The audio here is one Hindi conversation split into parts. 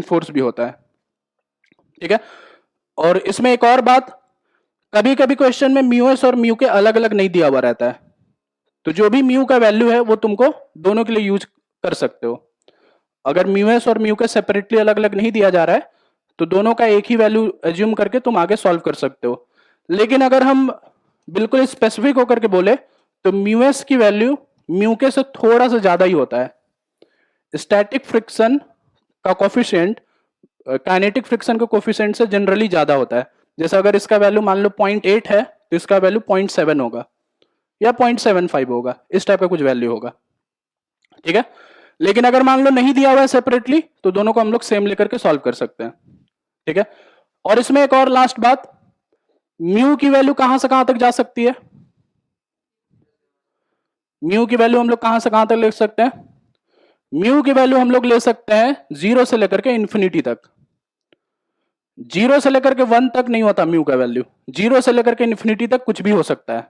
फोर्स भी होता है, ठीक है। और इसमें एक और बात, कभी कभी क्वेश्चन में म्यू एस और म्यू के अलग अलग नहीं दिया हुआ रहता है, तो जो भी म्यू का वैल्यू है वो तुमको दोनों के लिए यूज कर सकते हो। अगर म्यू एस और म्यू के सेपरेटली अलग अलग नहीं दिया जा रहा है तो दोनों का एक ही वैल्यू एज्यूम करके तुम आगे सॉल्व कर सकते हो। लेकिन अगर हम बिल्कुल स्पेसिफिक होकर के बोले तो म्यू एस की वैल्यू म्यू के से थोड़ा सा ज्यादा ही होता है। स्टैटिक फ्रिक्शन का कोफिशिएंट काइनेटिक फ्रिक्शन के कोफिशिएंट से जनरली ज्यादा होता है। जैसे अगर इसका वैल्यू मान लो 0.8 है तो इसका वैल्यू 0.7 होगा या 0.75 होगा, इस टाइप का कुछ वैल्यू होगा, ठीक है। लेकिन अगर मान लो नहीं दिया हुआ है सेपरेटली तो दोनों को हम लोग सेम लेकर के सॉल्व कर सकते हैं, ठीक है। और इसमें एक और लास्ट बात, म्यू की वैल्यू कहां से कहां तक जा सकती है? म्यू की वैल्यू हम लोग कहां से कहां तक ले सकते हैं? म्यू की वैल्यू हम लोग ले सकते हैं 0 से लेकर के इंफिनिटी तक। 0 से लेकर के 1 तक नहीं होता म्यू का वैल्यू, 0 से लेकर के इंफिनिटी तक कुछ भी हो सकता है।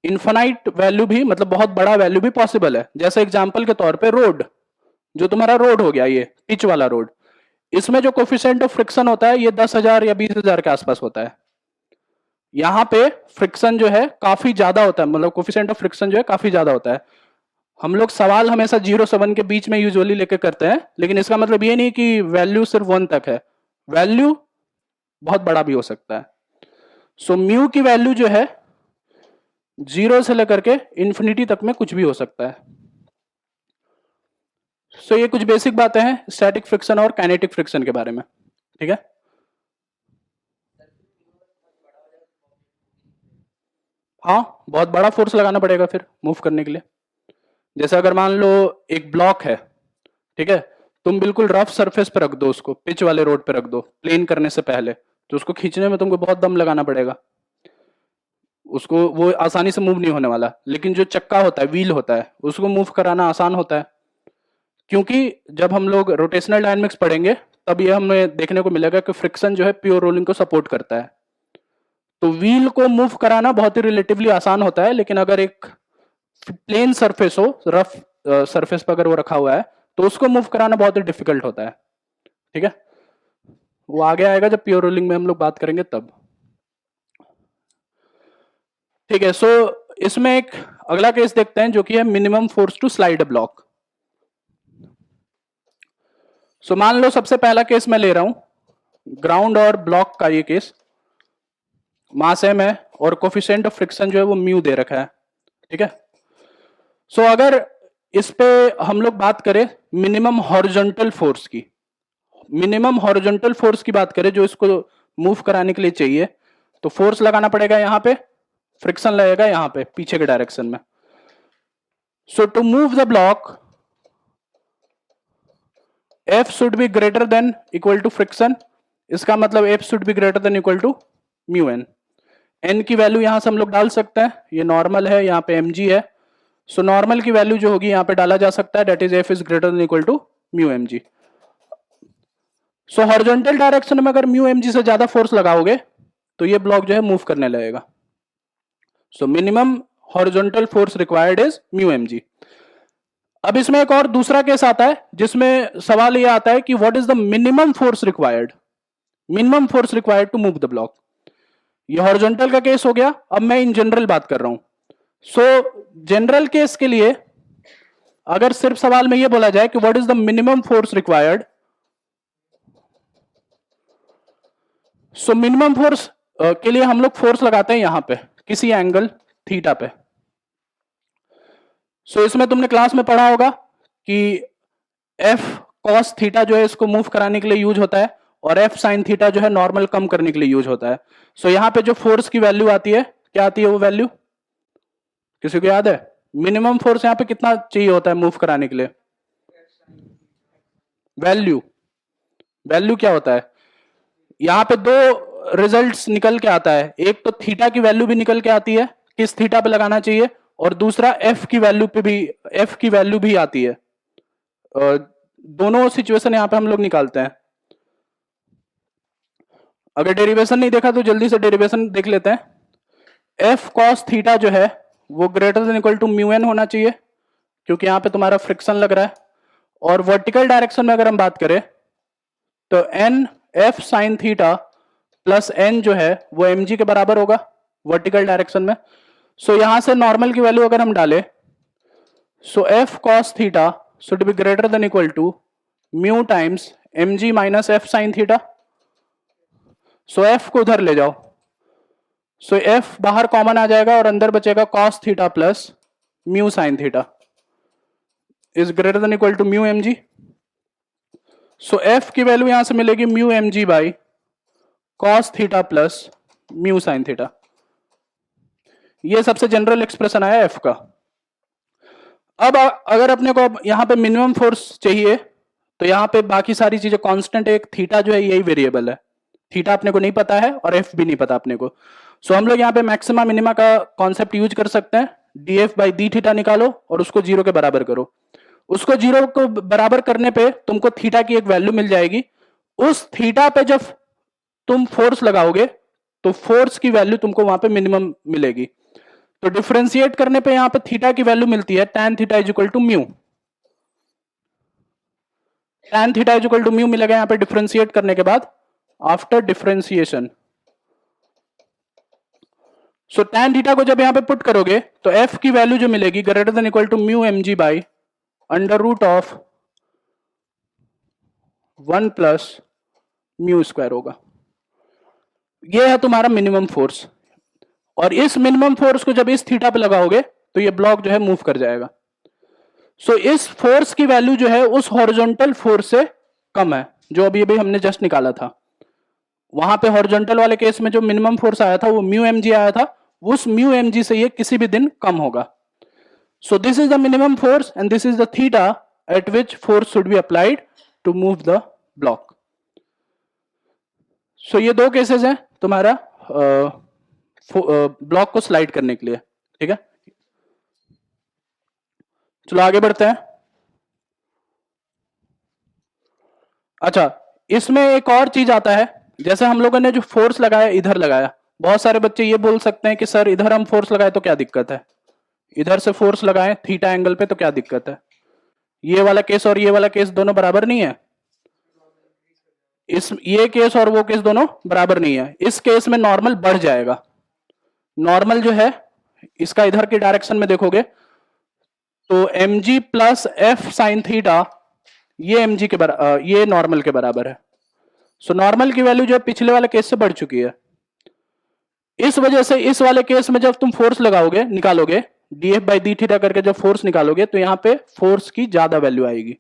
इन्फिनाइट वैल्यू भी, मतलब बहुत बड़ा वैल्यू भी पॉसिबल है। जैसे एग्जांपल के तौर पे रोड, जो तुम्हारा रोड हो गया, ये पिच वाला रोड, इसमें जो कोफिशिएंट ऑफ फ्रिक्शन होता है ये 10,000 या 20,000 के आसपास होता है। यहां पे फ्रिक्शन जो है काफी ज्यादा होता है, मतलब कोफिशिएंट ऑफ फ्रिक्शन जो है काफी ज्यादा होता है। हम लोग सवाल हमेशा 0 से 1 के बीच में यूजुअली लेके करते हैं, लेकिन इसका मतलब ये नहीं कि वैल्यू सिर्फ 1 तक है, वैल्यू बहुत बड़ा भी हो सकता है। सो म्यू की वैल्यू जो है 0 से लेकर के इंफिनिटी तक में कुछ भी हो सकता है। सो ये कुछ बेसिक बातें हैं स्टैटिक फ्रिक्शन और काइनेटिक फ्रिक्शन के बारे में, ठीक है। हाँ, बहुत बड़ा फोर्स लगाना पड़ेगा फिर मूव करने के लिए। जैसे अगर मान लो एक ब्लॉक है, ठीक है, तुम बिल्कुल रफ सरफेस पे रख दो उसको, पिच वाले रोड पे रख दो प्लेन करने से पहले, तो उसको खींचने में तुमको बहुत दम लगाना पड़ेगा, उसको वो आसानी से मूव नहीं होने वाला। लेकिन जो चक्का होता है, व्हील होता है, उसको मूव कराना आसान होता है, क्योंकि जब हम लोग रोटेशनल डायनामिक्स पढ़ेंगे तब ये हमें देखने को मिलेगा कि फ्रिक्शन जो है प्योर रोलिंग को सपोर्ट करता है। तो व्हील को मूव कराना बहुत ही रिलेटिवली आसान होता है, लेकिन अगर एक प्लेन सरफेस हो, रफ सरफेस पर अगर वो रखा हुआ है तो उसको मूव कराना बहुत ही डिफिकल्ट होता है, ठीक है। वो आगे आएगा जब प्योर रोलिंग में हम लोग बात करेंगे तब, ठीक है। सो इसमें एक अगला केस देखते हैं जो कि है minimum force to slide a block. So मान लो सबसे पहला केस मैं ले रहा हूं, ग्राउंड और ब्लॉक का ये केस, मास एम है और कोफिशिएंट ऑफ फ्रिक्शन जो है वो म्यू दे रखा है, ठीक है। सो अगर इस पे हम लोग बात करें मिनिमम हॉरिजॉन्टल फोर्स की, मिनिमम हॉरिजॉन्टल फोर्स की बात करें जो इसको मूव कराने के लिए चाहिए, तो फोर्स लगाना पड़ेगा यहां पे, फ्रिक्शन लगेगा यहां पे पीछे के डायरेक्शन में। So to move the block F should be greater than equal to friction, इसका मतलब F should be greater than equal to mu N. N की वैल्यू यहां से हम लोग डाल सकते हैं, ये नॉर्मल है, यहाँ पे mg है। सो नॉर्मल की वैल्यू जो होगी यहाँ पे डाला जा सकता है, that is F is greater than equal to mu mg। So horizontal direction में अगर म्यू mg से ज्यादा फोर्स लगाओगे तो ये ब्लॉक जो है मूव करने लगेगा। So minimum horizontal force required is mu mg। अब इसमें एक और दूसरा केस आता है जिसमें सवाल यह आता है कि what is the minimum force required, minimum force required to move the block. ये हॉरिजॉन्टल का केस हो गया, अब मैं इन जनरल बात कर रहा हूं। सो जनरल केस के लिए अगर सिर्फ सवाल में यह बोला जाए कि what is the minimum force required, so minimum force के लिए हम लोग फोर्स लगाते हैं यहां पे किसी एंगल थीटा पे। सो इसमें तुमने क्लास में पढ़ा होगा कि एफ कॉस थीटा जो है इसको मूव कराने के लिए यूज होता है, और एफ साइन थीटा जो है नॉर्मल कम करने के लिए यूज होता है। सो यहां पे जो फोर्स की वैल्यू आती है, क्या आती है वो वैल्यू, किसी को याद है? मिनिमम फोर्स यहां पे कितना चाहिए होता है मूव कराने के लिए? वैल्यू, वैल्यू क्या होता है? यहां पे दो रिजल्ट्स निकल के आता है, एक तो थीटा की वैल्यू भी निकल के आती है, किस थीटा पे लगाना चाहिए, और दूसरा एफ की वैल्यू पे भी, एफ की वैल्यू भी आती है। दोनों सिचुएशन यहां पे हम लोग निकालते हैं। अगर डेरिवेशन नहीं देखा तो जल्दी से डेरिवेशन देख लेते हैं। एफ कॉस थीटा जो है वो greater than equal to mu N होना चाहिए, क्योंकि यहां पे तुम्हारा फ्रिक्शन लग रहा है। और वर्टिकल डायरेक्शन में अगर हम बात करें तो N F sine theta plus N जो है वो एम जी के बराबर होगा वर्टिकल डायरेक्शन में। सो यहां से नॉर्मल की वैल्यू अगर हम डालें, so F cos theta should be greater than equal to mu times m g minus F sine theta. So F को उधर ले जाओ, सो एफ बाहर कॉमन आ जाएगा और अंदर बचेगा cos theta plus mu sine theta is greater than equal to mu M G. So F की वैल्यू यहां से मिलेगी mu M G by cos theta plus mu sine theta. ये सबसे जनरल एक्सप्रेशन आया एफ का। अब अगर अपने को अब यहां पे मिनिमम फोर्स चाहिए तो यहां पे बाकी सारी चीजें कांस्टेंट है, एक थीटा जो है यही वेरिएबल है, थीटा अपने को नहीं पता है और एफ भी नहीं पता अपने को। सो हम लोग यहाँ पे मैक्सिमा मिनिमा का कॉन्सेप्ट यूज कर सकते हैं, D F by D theta निकालो और उसको जीरो के बराबर करो। उसको जीरो को बराबर करने पे तुमको थीटा की एक वैल्यू मिल जाएगी। उस थीटा पे जब तुम फोर्स लगाओगे तो फोर्स की वैल्यू तुमको वहां पे मिनिमम मिलेगी। तो डिफरेंशिएट करने पे यहां पे थीटा की वैल्यू मिलती है tan theta is equal to mu. tan theta is equal to mu मिलेगा यहां पे डिफरेंशिएट करने के बाद after differentiation. So tan theta को जब यहां पे पुट करोगे तो f की वैल्यू जो मिलेगी greater than equal to mu M G by under root of 1 plus mu square होगा। ये है तुम्हारा मिनिमम फोर्स, और इस मिनिमम फोर्स को जब इस थीटा पे लगाओगे तो ये ब्लॉक जो है मूव कर जाएगा। सो इस फोर्स की वैल्यू जो है उस हॉरिजॉन्टल फोर्स से कम है जो अभी अभी हमने जस्ट निकाला था। वहां पे हॉरिजॉन्टल वाले केस में जो मिनिमम फोर्स आया था वो म्यू एम जी आया था, उस म्यू एम जी से ये किसी भी दिन कम होगा। So this is the minimum force and this is the theta at which force should be applied to move the block. So ये दो केसेस हैं तुम्हारा ब्लॉक को स्लाइड करने के लिए, ठीक है। चलो आगे बढ़ते हैं। अच्छा, इसमें एक और चीज आता है, जैसे हम लोगों ने जो फोर्स लगाया इधर लगाया, बहुत सारे बच्चे ये बोल सकते हैं कि सर इधर हम फोर्स लगाए तो क्या दिक्कत है, इधर से फोर्स लगाए थीटा एंगल पे तो क्या दिक्कत है। ये वाला केस और ये वाला केस दोनों बराबर नहीं है। ये केस और वो केस दोनों बराबर नहीं है। इस केस में नॉर्मल बढ़ जाएगा। नॉर्मल जो है इसका इधर की डायरेक्शन में देखोगे तो M G plus F sine theta ये एम जी के बराबर, ये नॉर्मल के बराबर है। सो नॉर्मल की वैल्यू जो है पिछले वाले केस से बढ़ चुकी है। इस वजह से इस वाले केस में जब तुम फोर्स लगाओगे निकालोगे D F by D theta करके जब फोर्स निकालोगे तो यहां पे फोर्स की ज्यादा वैल्यू आएगी।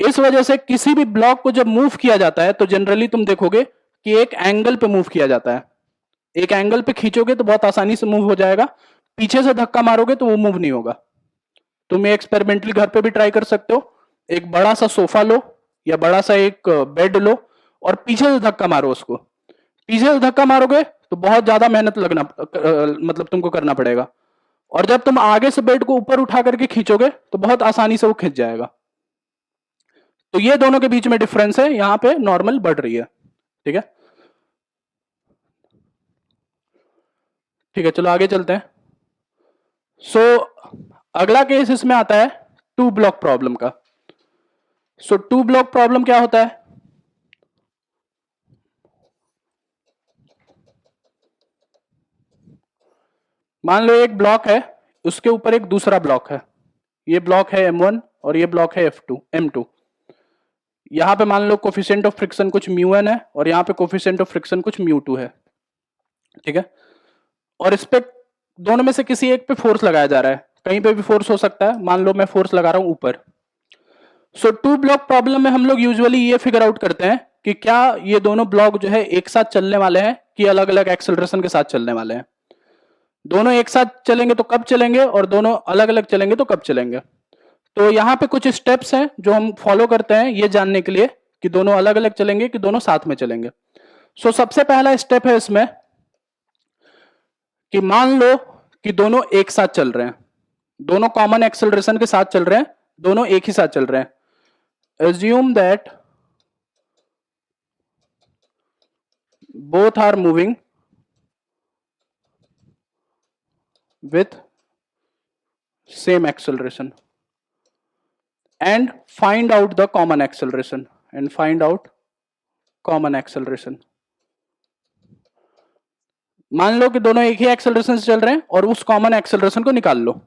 इस वजह से किसी भी ब्लॉक को जब मूव किया जाता है तो जनरली तुम देखोगे कि एक एंगल पे मूव किया जाता है। एक एंगल पे खींचोगे तो बहुत आसानी से मूव हो जाएगा, पीछे से धक्का मारोगे तो वो मूव नहीं होगा। तुम ये एक्सपेरिमेंटली घर पे भी ट्राई कर सकते हो। एक बड़ा सा सोफा लो या बड़ा सा एक बेड लो और पीछे से धक्का मारो उसको। पीछे से धक्का मारोगे तो बहुत ज्यादा मेहनत लगना मतलब तुमको करना पड़ेगा, और जब तुम आगे से बेड को ऊपर उठा करके खींचोगे तो बहुत आसानी से वो खिंच जाएगा। तो ये दोनों के बीच में डिफरेंस है, यहां पे नॉर्मल बढ़ रही है, ठीक है। ठीक है, चलो आगे चलते हैं। सो अगला केस इसमें आता है टू ब्लॉक प्रॉब्लम का। सो टू ब्लॉक प्रॉब्लम क्या होता है, मान लो एक ब्लॉक है, उसके ऊपर एक दूसरा ब्लॉक है। ये ब्लॉक है M1 और ये ब्लॉक है F2 M2। यहां पे मान लो कोफिशिएंट ऑफ फ्रिक्शन कुछ μn है और यहां पे कोफिशिएंट ऑफ फ्रिक्शन कुछ μ2 है, ठीक है। और इस पे दोनों में से किसी एक पे फोर्स लगाया जा रहा है, कहीं पे भी फोर्स हो सकता है। मान लो मैं फोर्स लगा रहा हूं ऊपर। सो टू ब्लॉक प्रॉब्लम में हम लोग यूजुअली ये फिगर आउट करते हैं कि क्या ये दोनों ब्लॉक जो है एक साथ चलने वाले हैं कि अलग अलग एक्सेलरेशन के साथ चलने वाले हैं। दोनों एक साथ चलेंगे तो कब चलेंगे और दोनों अलग अलग चलेंगे तो कब चलेंगे। तो यहाँ पे कुछ स्टेप्स हैं जो हम फॉलो करते हैं ये जानने के लिए कि दोनों अलग अलग चलेंगे कि दोनों साथ में चलेंगे। सो सबसे पहला स्टेप है इसमें कि मान लो कि दोनों एक साथ चल रहे हैं, दोनों कॉमन एक्सेलरेशन के साथ चल रहे हैं, दोनों एक ही साथ चल रहे हैं। Assume that both are moving with same acceleration and find out the common acceleration and find out common acceleration. मान लो कि दोनों एक ही एक्सेलरेशन से चल रहे हैं और उस कॉमन एक्सेलरेशन को निकाल लो।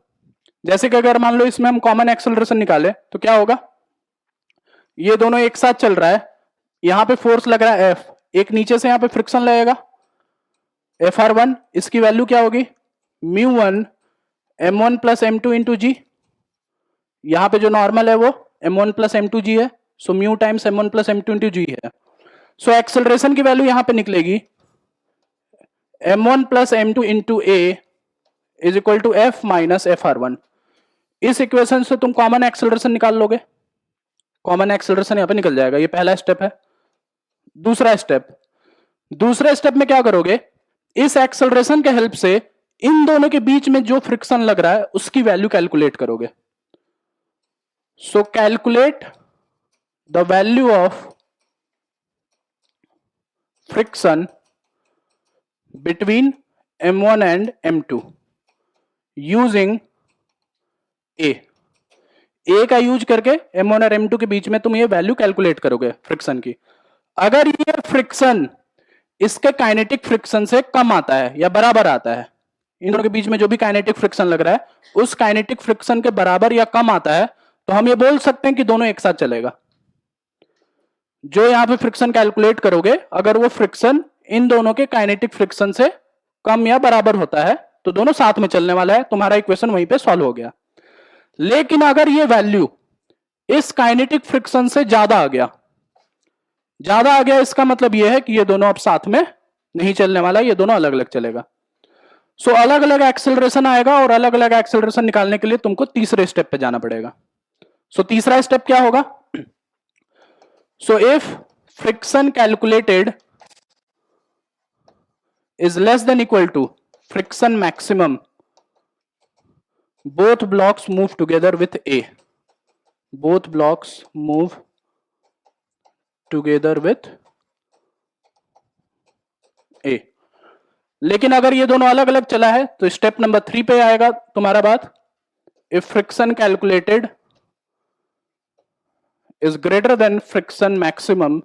जैसे कि अगर मान लो इसमें हम कॉमन एक्सेलरेशन निकाले तो क्या होगा, ये दोनों एक साथ चल रहा है, यहां पे फोर्स लग रहा है F, एक नीचे से यहां पे फ्रिक्शन लगेगा FR1, इसकी वैल्यू क्या होगी μ1 m1 प्लस m2 इंटू जी, यहां पे जो नॉर्मल है वो m1 प्लस m2 जी है, so mu times m1 plus m2 into g है। सो एक्सेलरेशन की वैल्यू यहां पे निकलेगी m1 plus m2 into a is equal to F minus FR1। इस इक्वेशन से तुम कॉमन एक्सेलरेशन निकाल लोगे, कॉमन एक्सेलरेशन यहां पे निकल जाएगा। ये पहला स्टेप है। दूसरे स्टेप में क्या करोगे, इस एक्सेलरेशन के हेल्प से इन दोनों के बीच में जो फ्रिक्शन लग रहा है उसकी वैल्यू कैलकुलेट करोगे। सो calculate the value of friction between m1 and m2 using ए का यूज करके m1 और m2 के बीच में तुम ये वैल्यू कैलकुलेट करोगे फ्रिक्शन की। अगर ये फ्रिक्शन इसके काइनेटिक फ्रिक्शन से कम आता है या बराबर आता है, इन दोनों के बीच में जो भी काइनेटिक फ्रिक्शन लग रहा है उस काइनेटिक फ्रिक्शन के बराबर या कम आता है, तो हम ये बोल सकते हैं कि दोनों एक साथ चलेगा। जो यहां पे फ्रिक्शन कैलकुलेट करोगे, अगर वो फ्रिक्शन इन दोनों के काइनेटिक फ्रिक्शन से कम या बराबर होता है तो दोनों साथ में चलने वाला है, तुम्हारा इक्वेशन वहीं पे सॉल्व हो गया। लेकिन अगर ये वैल्यू इस काइनेटिक फ्रिक्शन से ज्यादा आ गया, इसका मतलब यह है कि ये दोनों अब साथ में नहीं चलने वाला, ये दोनों अलग अलग चलेगा। सो अलग अलग एक्सेलरेशन आएगा और अलग अलग एक्सेलरेशन निकालने के लिए तुमको तीसरे स्टेप पे जाना पड़ेगा। सो तीसरा स्टेप क्या होगा, so if friction calculated is less than equal to friction maximum, both blocks move together with A, both blocks move together with A। लेकिन अगर ये दोनों अलग अलग चला है तो स्टेप नंबर 3 पे आएगा तुम्हारा बात, if friction calculated is greater than friction maximum,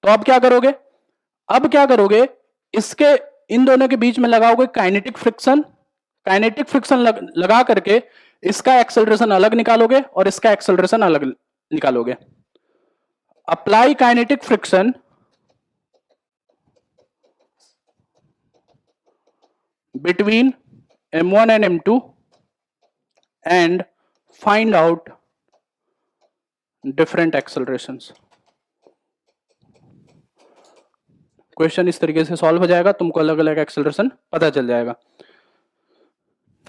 तो अब क्या करोगे, इसके इन दोनों के बीच में लगाओगे काइनेटिक फ्रिक्शन, लगा करके इसका एक्सेलरेशन अलग निकालोगे और इसका एक्सेलरेशन अलग निकालोगे। Apply kinetic friction between m1 and m2 and find out different accelerations. Question इस तरीके से सॉल्व हो जाएगा, तुमको अलग अलग एक्सेलरेशन पता चल जाएगा।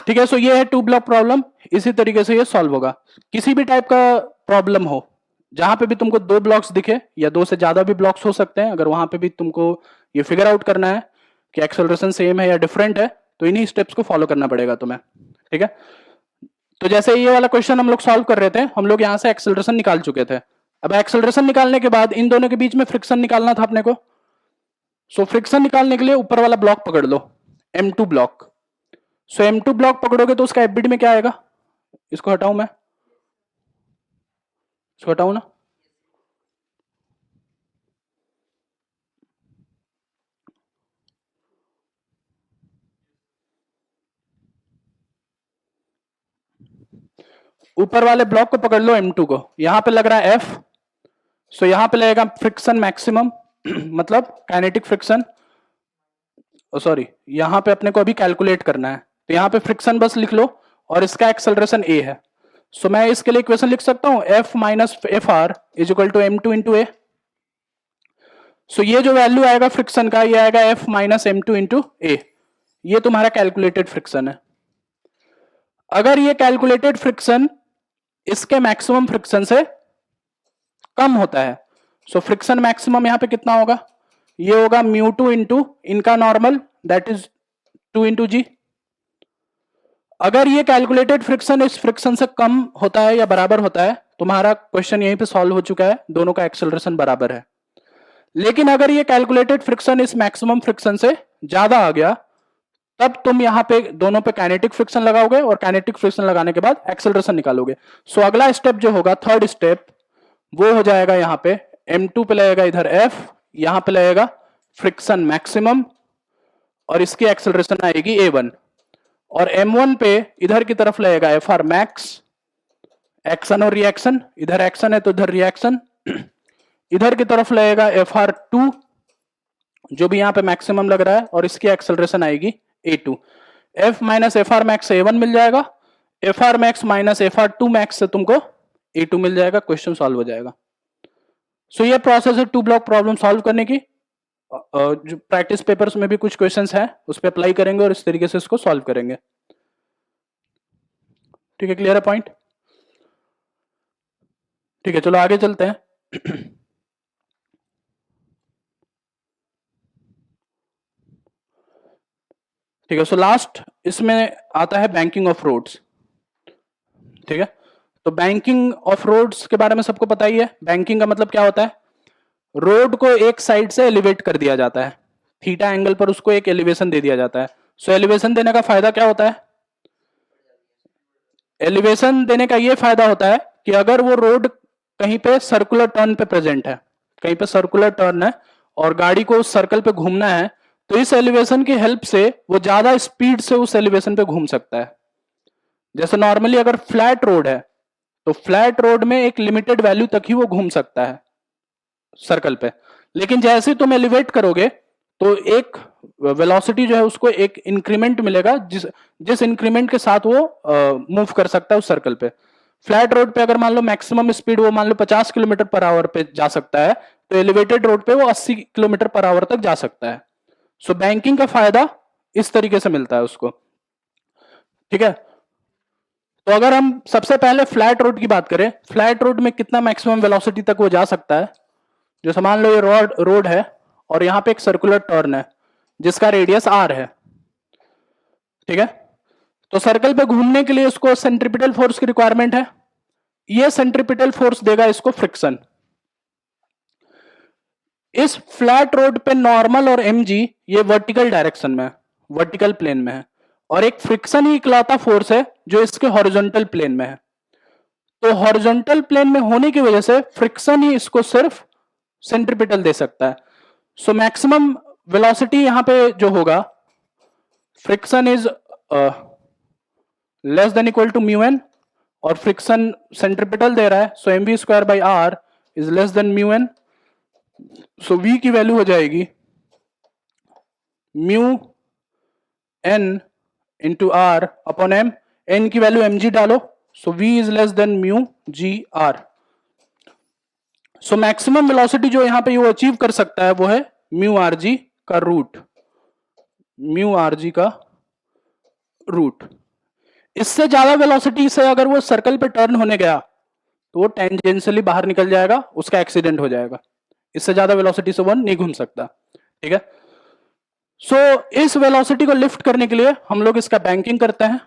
ठीक है, सो ये है 2 ब्लॉक प्रॉब्लम, इसी तरीके से ये सॉल्व होगा। किसी भी टाइप का प्रॉब्लम हो जहां पे भी तुमको 2 ब्लॉक्स दिखे या 2 से ज्यादा भी ब्लॉक्स हो सकते हैं, अगर वहां पे भी तुमको ये फिगर आउट करना है कि एक्सेलरेशन सेम है या डिफरेंट है, तो इन्हीं स्टेप्स को फॉलो करना पड़ेगा तुम्हें। ठीक है, तो जैसे ये वाला क्वेश्चन हम लोग सॉल्व कर रहे थे, हम लोग यहां से एक्सेलरेशन निकाल चुके थे। अब एक्सेलरेशन निकालने के बाद इन दोनों के बीच में फ्रिक्शन निकालना था अपने को। सो फ्रिक्शन निकालने के लिए ऊपर वाला ब्लॉक पकड़ लो, M2 ब्लॉक। सो M2 ब्लॉक पकड़ोगे तो उसका एफबीडी में क्या आएगा, इसको हटाऊं मैं, इसको हटाऊं ना, ऊपर वाले ब्लॉक को पकड़ लो M2 को, यहां पे लग रहा है F, सो यहां पे लगेगा फ्रिक्शन मैक्सिमम मतलब काइनेटिक फ्रिक्शन, सॉरी यहां पे अपने को अभी कैलकुलेट करना है, तो यहां पे फ्रिक्शन बस लिख लो और इसका एक्सेलरेशन A है। सो मैं इसके लिए इक्वेशन लिख सकता हूं F minus FR is equal to M2 into A। So ये जो वैल्यू आएगा फ्रिक्शन का, ये आएगा F minus M2 into A। ये तुम्हारा कैलकुलेटेड फ्रिक्शन है। अगर ये कैलकुलेटेड फ्रिक्शन इसके मैक्सिमम फ्रिक्शन से कम होता है, सो फ्रिक्शन मैक्सिमम यहां पे कितना होगा, ये होगा μ2 इंटू इनका नॉर्मल दैट इज 2 इंटू जी। अगर ये कैलकुलेटेड फ्रिक्शन इस फ्रिक्शन से कम होता है या बराबर होता है, तुम्हारा क्वेश्चन यहीं पे सॉल्व हो चुका है, दोनों का एक्सेलरेशन बराबर है। लेकिन अगर ये कैलकुलेटेड फ्रिक्शन इस मैक्सिमम फ्रिक्शन से ज्यादा आ गया, तब तुम यहां पे दोनों पे काइनेटिक फ्रिक्शन लगाओगे और काइनेटिक फ्रिक्शन लगाने के बाद एक्सेलरेशन निकालोगे। सो अगला स्टेप जो होगा, थर्ड स्टेप, वो हो जाएगा यहां पे m2 पे लगेगा इधर F, यहां पे लगेगा फ्रिक्शन मैक्सिमम और इसकी एक्सेलरेशन आएगी a1, और m1 पे इधर की तरफ लगेगा Fr मैक्स, एक्शन और रिएक्शन, इधर एक्शन है तो इधर रिएक्शन, इधर की तरफ लगेगा Fr2 जो भी यहां पे मैक्सिमम लग रहा है, और इसकी एक्सेलरेशन आएगी a2। F minus Fr max a1 मिल जाएगा, Fr max minus Fr2 max से तुमको a2 मिल जाएगा, क्वेश्चन सॉल्व हो जाएगा। सो ये प्रोसेस है 2 ब्लॉक प्रॉब्लम सॉल्व करने की। जो प्रैक्टिस पेपर्स में भी कुछ क्वेश्चंस हैं उस पर अप्लाई करेंगे और इस तरीके से इसको सॉल्व करेंगे। ठीक है, क्लियर है पॉइंट? ठीक है, चलो आगे चलते हैं। ठीक है, सो लास्ट इसमें आता है बैंकिंग ऑफ रोड्स। ठीक है, तो बैंकिंग ऑफ रोड्स के बारे में सबको पता ही है। बैंकिंग का मतलब क्या होता है? रोड को एक साइड से एलिवेट कर दिया जाता है, थीटा एंगल पर उसको एक एलिवेशन दे दिया जाता है। सो एलिवेशन देने का फायदा क्या होता है? एलिवेशन देने का ये फायदा होता है कि अगर वो रोड कहीं पे सर्कुलर टर्न पे प्रेजेंट है, कहीं पे सर्कुलर टर्न है और गाड़ी को उस सर्कल पे घूमना है, तो इस एलिवेशन की हेल्प से वो ज्यादा स्पीड से उस एलिवेशन पे घूम सकता है। जैसे नॉर्मली अगर फ्लैट रोड है तो फ्लैट रोड में एक लिमिटेड वैल्यू तक ही वो घूम सकता है सर्कल पे, लेकिन जैसे तुम एलिवेट करोगे तो एक वेलोसिटी जो है उसको एक इंक्रीमेंट मिलेगा, जिस इंक्रीमेंट के साथ वो मूव कर सकता है उस सर्कल पे। फ्लैट रोड पे अगर मान लो मैक्सिमम स्पीड वो मान लो 50 किलोमीटर पर आवर पे जा सकता है, तो एलिवेटेड रोड पे वो 80 किलोमीटर पर आवर तक जा सकता है। सो बैंकिंग का फायदा इस तरीके से मिलता है उसको। ठीक है, तो अगर हम सबसे पहले फ्लैट रोड की बात करें, फ्लैट रोड में कितना मैक्सिमम वेलोसिटी तक वो जा सकता है? जैसे मान लो ये रोड है और यहां पे एक सर्कुलर टर्न है जिसका रेडियस r है। ठीक है, तो सर्कल पे घूमने के लिए उसको सेंट्रिपिटल फोर्स की रिक्वायरमेंट है। ये सेंट्रिपिटल फोर्स देगा इसको फ्रिक्शन। इस फ्लैट रोड पे नॉर्मल और mg ये वर्टिकल डायरेक्शन में, वर्टिकल प्लेन में है, और एक फ्रिक्शन ही इकलौता फोर्स है जो इसके हॉरिजॉन्टल प्लेन में है। तो हॉरिजॉन्टल प्लेन में होने की वजह से फ्रिक्शन ही इसको सिर्फ सेंट्रिपिटल दे सकता है। सो मैक्सिमम वेलोसिटी यहां पे जो होगा, friction is less than equal to mu N, और फ्रिक्शन सेंट्रिपिटल दे रहा है, so mv square by R is less than mu N. So v की वैल्यू हो जाएगी mu N into R upon M, N की वैल्यू mg डालो, so v is less than mu G R. So maximum velocity जो यहां पे वो अचीव कर सकता है वो है म्यू आर जी का रूट, म्यू आर जी का रूट। इससे ज्यादा वेलोसिटी से अगर वो सर्कल पे टर्न होने गया तो वो टेंजेंशियली बाहर निकल जाएगा, उसका एक्सीडेंट हो जाएगा। इससे ज्यादा वेलोसिटी से वो नहीं घूम सकता। ठीक है, सो इस वेलोसिटी को लिफ्ट करने के लिए हम लोग इसका बैंकिंग करते हैं,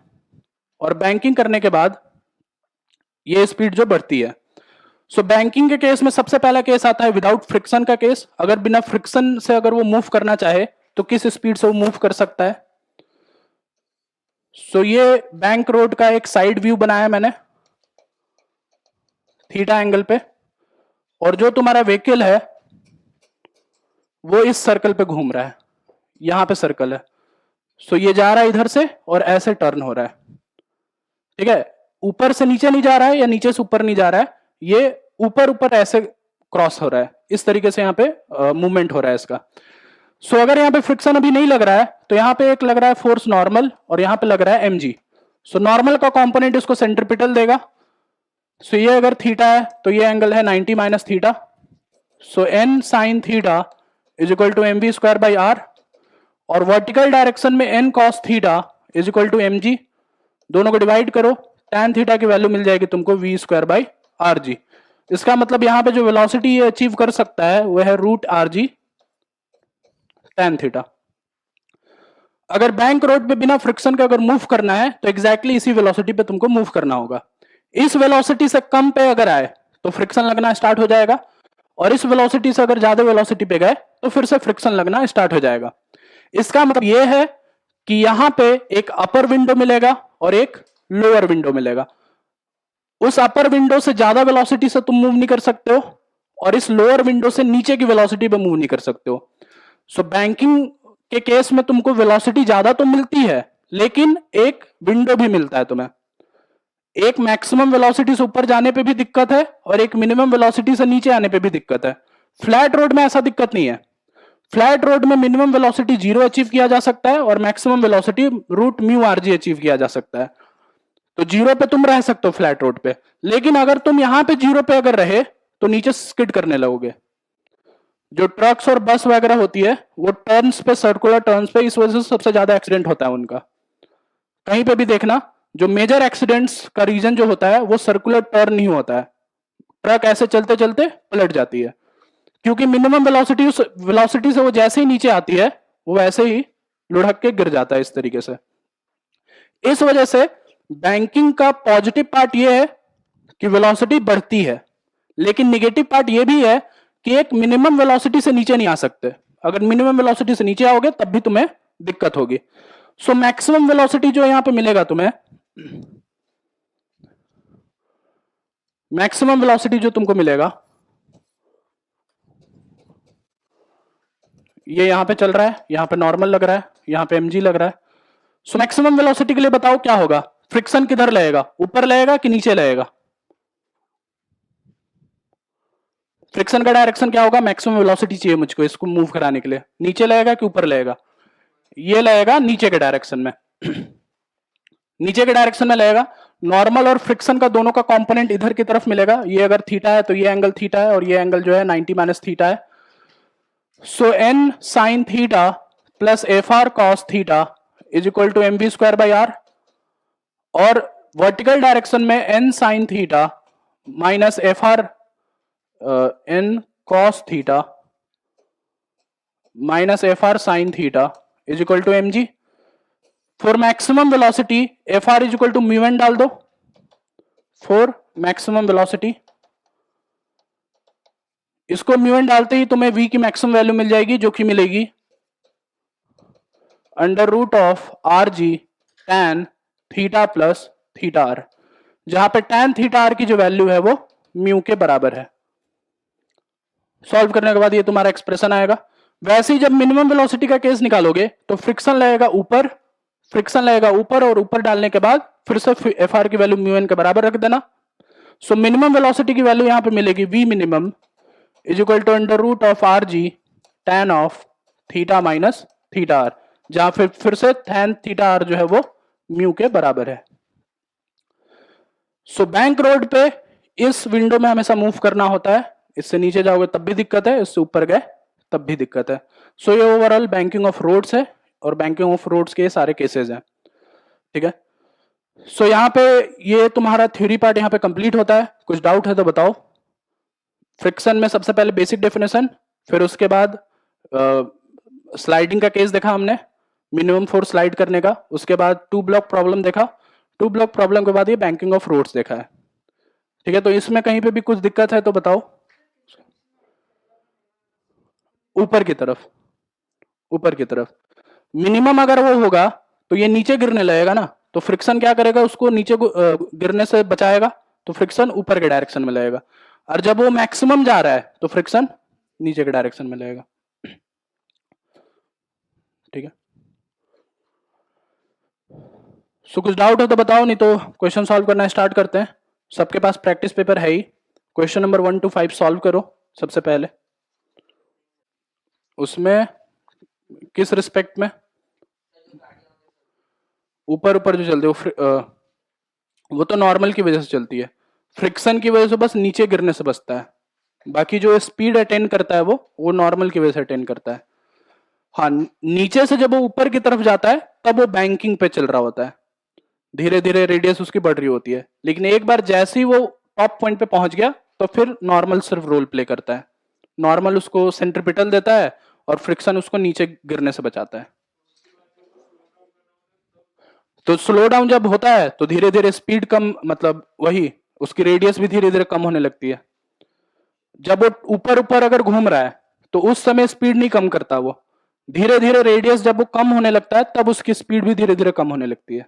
और बैंकिंग करने के बाद ये स्पीड जो बढ़ती है। सो बैंकिंग के केस में सबसे पहला केस आता है विदाउट फ्रिक्शन का केस। अगर बिना फ्रिक्शन से अगर वो मूव करना चाहे तो किस स्पीड से वो मूव कर सकता है? सो ये बैंक रोड का एक साइड व्यू बनाया मैंने थीटा एंगल पे, और जो तुम्हारा व्हीकल है वो इस सर्कल पे घूम रहा है, यहां पे सर्कल है। सो ये जा रहा है इधर से और ऐसे टर्न हो रहा है। ठीक है, ऊपर से नीचे नहीं जा रहा है या नीचे से ऊपर नहीं जा रहा है, ये ऊपर ऊपर ऐसे क्रॉस हो रहा है, इस तरीके से यहाँ पे मूवमेंट हो रहा है इसका। सो अगर यहाँ पे फ्रिक्शन अभी नहीं लग रहा है तो यहाँ पे एक लग रहा है फोर्स नॉर्मल और यहाँ पे लग रहा है mg। सो नॉर्मल का कंपोनेंट इसको सेंट्रिपिटल देगा। सो ये अगर थीटा है तो ये एंगल है 90 minus theta. So n sine theta is equal to mv square by R, और वर्टिकल डायरेक्शन में n cos theta is equal to mg। दोनों को डिवाइड करो, tan थीटा की वैल्यू मिल जाएगी तुमको v square by R G. इसका मतलब यहां पे जो वेलोसिटी ये अचीव कर सकता है वो है root R G tan theta. अगर बैंक रोड पे बिना फ्रिक्शन के अगर मूव करना है तो एग्जैक्टली इसी वेलोसिटी पे तुमको मूव करना होगा। इस वेलोसिटी से कम पे अगर आए तो फ्रिक्शन लगना स्टार्ट हो जाएगा, और इस वेलोसिटी से अगर ज्यादा वेलोसिटी पे गए तो फिर से फ्रिक्शन लगना स्टार्ट हो जाएगा। इसका मतलब यह है कि यहां पे एक अपर विंडो मिलेगा और एक लोअर विंडो मिलेगा। उस अपर विंडो से ज्यादा वेलोसिटी से तुम मूव नहीं कर सकते हो, और इस लोअर विंडो से नीचे की वेलोसिटी पे मूव नहीं कर सकते हो। सो बैंकिंग के केस में तुमको वेलोसिटी ज्यादा तो मिलती है, लेकिन एक विंडो भी मिलता है तुम्हें। एक मैक्सिमम वेलोसिटी से ऊपर जाने पे भी दिक्कत है और एक मिनिमम वेलोसिटी से नीचे आने पे भी दिक्कत है। फ्लैट रोड में ऐसा दिक्कत नहीं है। फ्लैट रोड में मिनिमम वेलोसिटी 0 अचीव किया जा सकता है और maximum velocity root mu R G achieve किया जा सकता है। तो 0 पे तुम रह सकते हो फ्लैट रोड पे, लेकिन अगर तुम यहां पे 0 पे अगर रहे तो नीचे स्किड करने लगोगे। जो ट्रक्स और बस वगैरह होती है वो टर्न्स पे, सर्कुलर टर्न्स पे, इस वजह से सबसे ज्यादा एक्सीडेंट होता है उनका। कहीं पे भी देखना, जो मेजर एक्सीडेंट्स का रीजन जो होता है वो सर्कुलर टर्न ही होता है। ट्रक ऐसे चलते चलते पलट जाती है, क्योंकि मिनिमम वेलोसिटी, उस वेलोसिटी से वो जैसे ही नीचे आती है वो वैसे ही लुढ़क के गिर जाता है इस तरीके से। इस वजह से बैंकिंग का पॉजिटिव पार्ट ये है कि वेलोसिटी बढ़ती है, लेकिन निगेटिव पार्ट ये भी है कि एक मिनिमम वेलोसिटी से नीचे नहीं आ सकते। अगर मिनिमम वेलोसिटी से नीचे आओगे तब भी तुम्हें दिक्कत होगी। सो मैक्सिमम वेलोसिटी जो यहां पे मिलेगा तुम्हें, मैक्सिमम वेलोसिटी जो तुमको मिलेगा, ये यहां पे चल रहा है, यहां पे नॉर्मल लग रहा है, यहां पे mg लग रहा है। सो मैक्सिमम वेलोसिटी के लिए बताओ क्या होगा? फ्रिक्शन किधर लगेगा, ऊपर लगेगा कि नीचे लगेगा? फ्रिक्शन का डायरेक्शन क्या होगा? मैक्सिमम वेलोसिटी चाहिए मुझको इसको मूव कराने के लिए, नीचे लगेगा कि ऊपर लगेगा? ये लगेगा नीचे के डायरेक्शन में। नीचे के डायरेक्शन में लगेगा। नॉर्मल और फ्रिक्शन का दोनों का कंपोनेंट इधर की तरफ मिलेगा। ये अगर थीटा है तो ये एंगल थीटा है और ये एंगल जो है 90 माइनस थीटा है। So N sine theta plus F R cos theta is equal to M V square by R, और वर्टिकल डायरेक्शन में N sine theta minus F R N cos theta minus F R sine theta is equal to M g. For maximum velocity F R is equal to mu N डाल दो फॉर मैक्सिमम वेलोसिटी। इसको म्यू एन डालते ही तुम्हें v की मैक्सिमम वैल्यू मिल जाएगी, जो कि मिलेगी under root of R G tan theta plus theta R, जहां पे टैन थीटा आर की जो वैल्यू है वो म्यू के बराबर है। सॉल्व करने के बाद ये तुम्हारा एक्सप्रेशन आएगा। वैसे ही जब मिनिमम वेलोसिटी का केस निकालोगे तो फ्रिक्शन लगेगा ऊपर, फ्रिक्शन लगेगा ऊपर, और ऊपर डालने के बाद फिर से एफ आर की वैल्यू म्यू एन के बराबर रख देना। सो मिनिमम वेलोसिटी की वैल्यू यहां पे मिलेगी V minimum is equal to under root of R G tan of theta minus theta R, जहां फिर से टैन थीटा आर जो है वो म्यू के बराबर है। सो बैंक रोड पे इस विंडो में हमेशा मूव करना होता है। इससे नीचे जाओगे तब भी दिक्कत है, इससे ऊपर गए तब भी दिक्कत है। सो ये ओवरऑल बैंकिंग ऑफ रोड्स है, और बैंकिंग ऑफ रोड्स के सारे केसेस हैं। ठीक है, सो यहाँ पे ये तुम्हारा थ्योरी पार्ट यहाँ पे कंप्लीट होता है। कुछ डाउट है तो बताओ। फ्रिक्शन में सबसे पहले बेसिक डेफिनेशन, फिर उसके बाद स्लाइडिंग का केस देखा हमने, मिनिमम फोर्स स्लाइड करने का, उसके बाद टू ब्लॉक प्रॉब्लम देखा, टू ब्लॉक प्रॉब्लम के बाद ये बैंकिंग ऑफ रोड्स देखा है। ठीक है, तो इसमें कहीं पे भी कुछ दिक्कत है तो बताओ। ऊपर की तरफ, ऊपर की तरफ मिनिमम अगर वो होगा तो ये नीचे गिरने लगेगा ना, तो फ्रिक्शन क्या करेगा, उसको नीचे गिरने से बचाएगा, तो फ्रिक्शन ऊपर के डायरेक्शन में लगेगा। और जब वो मैक्सिमम जा रहा है तो फ्रिक्शन नीचे के डायरेक्शन में लगेगा। ठीक है, सो कुछ डाउट है तो बताओ, नहीं तो क्वेश्चन सॉल्व करना स्टार्ट करते हैं। सबके पास प्रैक्टिस पेपर है ही। क्वेश्चन नंबर 1 to 5 सॉल्व करो सबसे पहले। उसमें किस रिस्पेक्ट में? ऊपर ऊपर जो चलती है वो तो नॉर्मल की वजह से चलती है, फ्रिक्शन की वजह से बस नीचे गिरने से बचता है। बाकी जो स्पीड अटेन करता है वो नॉर्मल की वजह से अटेन करता है। हाँ, नीचे से जब वो ऊपर की तरफ जाता है तब वो बैंकिंग पे चल रहा होता है, धीरे धीरे रेडियस उसकी बढ़ रही होती है। लेकिन एक बार जैसे ही वो टॉप पॉइंट पे पहुंच गया तो फिर नॉर्मल सिर्फ रोल प्ले करता है। नॉर्मल उसको सेंट्रिपिटल देता है और फ्रिक्शन उसको नीचे गिरने से बचाता है। तो स्लो डाउन जब होता है तो धीरे धीरे स्पीड कम, मतलब वही उसकी रेडियस भी धीरे धीरे कम होने लगती है। जब वो ऊपर ऊपर अगर घूम रहा है तो उस समय स्पीड नहीं कम करता, वो धीरे धीरे रेडियस जब वो कम होने लगता है तब उसकी स्पीड भी धीरे धीरे कम होने लगती है।